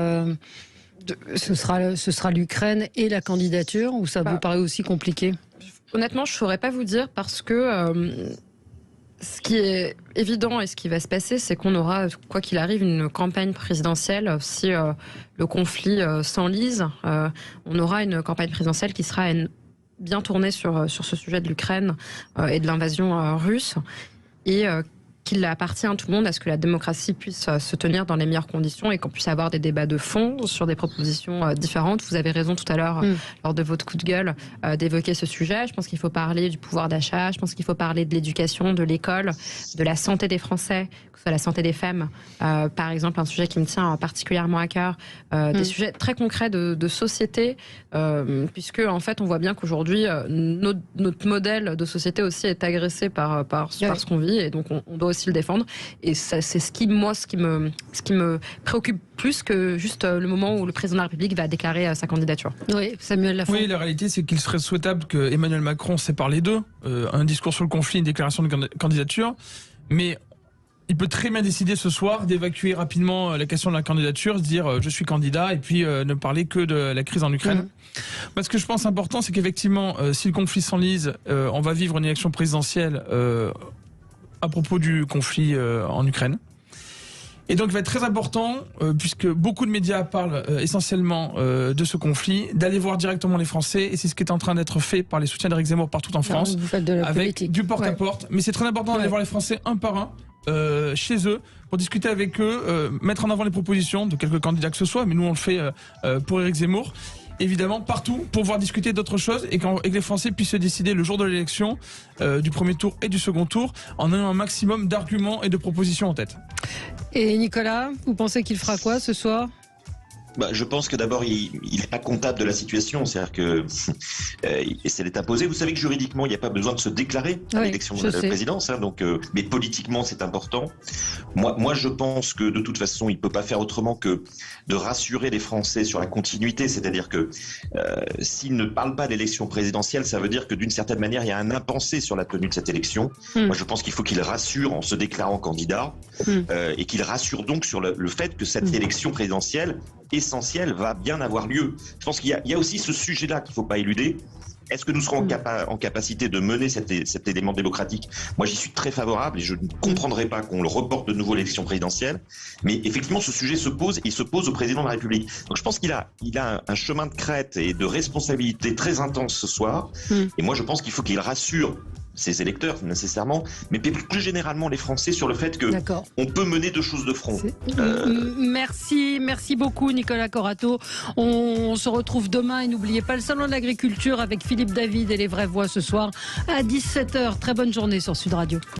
ce sera l'Ukraine et la candidature, ou ça vous paraît aussi compliqué? Honnêtement, je ne saurais pas vous dire parce que ce qui est évident et ce qui va se passer, c'est qu'on aura, quoi qu'il arrive, une campagne présidentielle. Si le conflit s'enlise, on aura une campagne présidentielle qui sera bien tournée sur ce sujet de l'Ukraine et de l'invasion russe. Et qu'il appartient à tout le monde à ce que la démocratie puisse se tenir dans les meilleures conditions et qu'on puisse avoir des débats de fond sur des propositions différentes. Vous avez raison tout à l'heure, lors de votre coup de gueule, d'évoquer ce sujet. Je pense qu'il faut parler du pouvoir d'achat, je pense qu'il faut parler de l'éducation, de l'école, de la santé des Français, que ce soit la santé des femmes, par exemple, un sujet qui me tient particulièrement à cœur, des sujets très concrets de société, puisque en fait on voit bien qu'aujourd'hui notre modèle de société aussi est agressé par ce qu'on vit, et donc on doit aussi le défendre. Et ça, c'est ce qui me préoccupe plus que juste le moment où le président de la République va déclarer sa candidature. Oui, Samuel Lafont. Oui, la réalité, c'est qu'il serait souhaitable que Emmanuel Macron sépare les deux, un discours sur le conflit, une déclaration de candidature, mais il peut très bien décider ce soir d'évacuer rapidement la question de la candidature, se dire je suis candidat et puis ne parler que de la crise en Ukraine. Parce que je pense important, c'est qu'effectivement, si le conflit s'enlise, on va vivre une élection présidentielle à propos du conflit en Ukraine. Et donc il va être très important, puisque beaucoup de médias parlent essentiellement de ce conflit, d'aller voir directement les Français, et c'est ce qui est en train d'être fait par les soutiens d'Éric Zemmour partout en France, avec du porte-à-porte. Mais c'est très important d'aller voir les Français un par un, chez eux, pour discuter avec eux, mettre en avant les propositions de quelques candidats que ce soit, mais nous on le fait pour Éric Zemmour. Évidemment, partout, pour pouvoir discuter d'autres choses et que les Français puissent se décider le jour de l'élection, du premier tour et du second tour, en ayant un maximum d'arguments et de propositions en tête. Et Nicolas, vous pensez qu'il fera quoi ce soir ? Je pense que d'abord, il n'est pas comptable de la situation, c'est-à-dire que elle est imposée. Vous savez que juridiquement, il n'y a pas besoin de se déclarer à l'élection de la présidence, donc, mais politiquement, c'est important. Moi, je pense que de toute façon, il ne peut pas faire autrement que de rassurer les Français sur la continuité, c'est-à-dire que s'il ne parle pas d'élection présidentielle, ça veut dire que d'une certaine manière, il y a un impensé sur la tenue de cette élection. Moi, je pense qu'il faut qu'il rassure en se déclarant candidat et qu'il rassure donc sur le fait que cette élection présidentielle essentiel va bien avoir lieu. Je pense qu'il y a aussi ce sujet-là qu'il ne faut pas éluder. Est-ce que nous serons en capacité de mener cet élément démocratique ? Moi, j'y suis très favorable et je ne comprendrai pas qu'on le reporte de nouveau à l'élection présidentielle. Mais effectivement, ce sujet se pose, il se pose au président de la République. Donc je pense qu'il a un chemin de crête et de responsabilité très intense ce soir. Et moi, je pense qu'il faut qu'il rassure ses électeurs nécessairement, mais plus généralement les Français sur le fait que on peut mener deux choses de front. Merci beaucoup Nicolas Corato. On se retrouve demain et n'oubliez pas le salon de l'agriculture avec Philippe David et les vraies voix ce soir à 17h. Très bonne journée sur Sud Radio.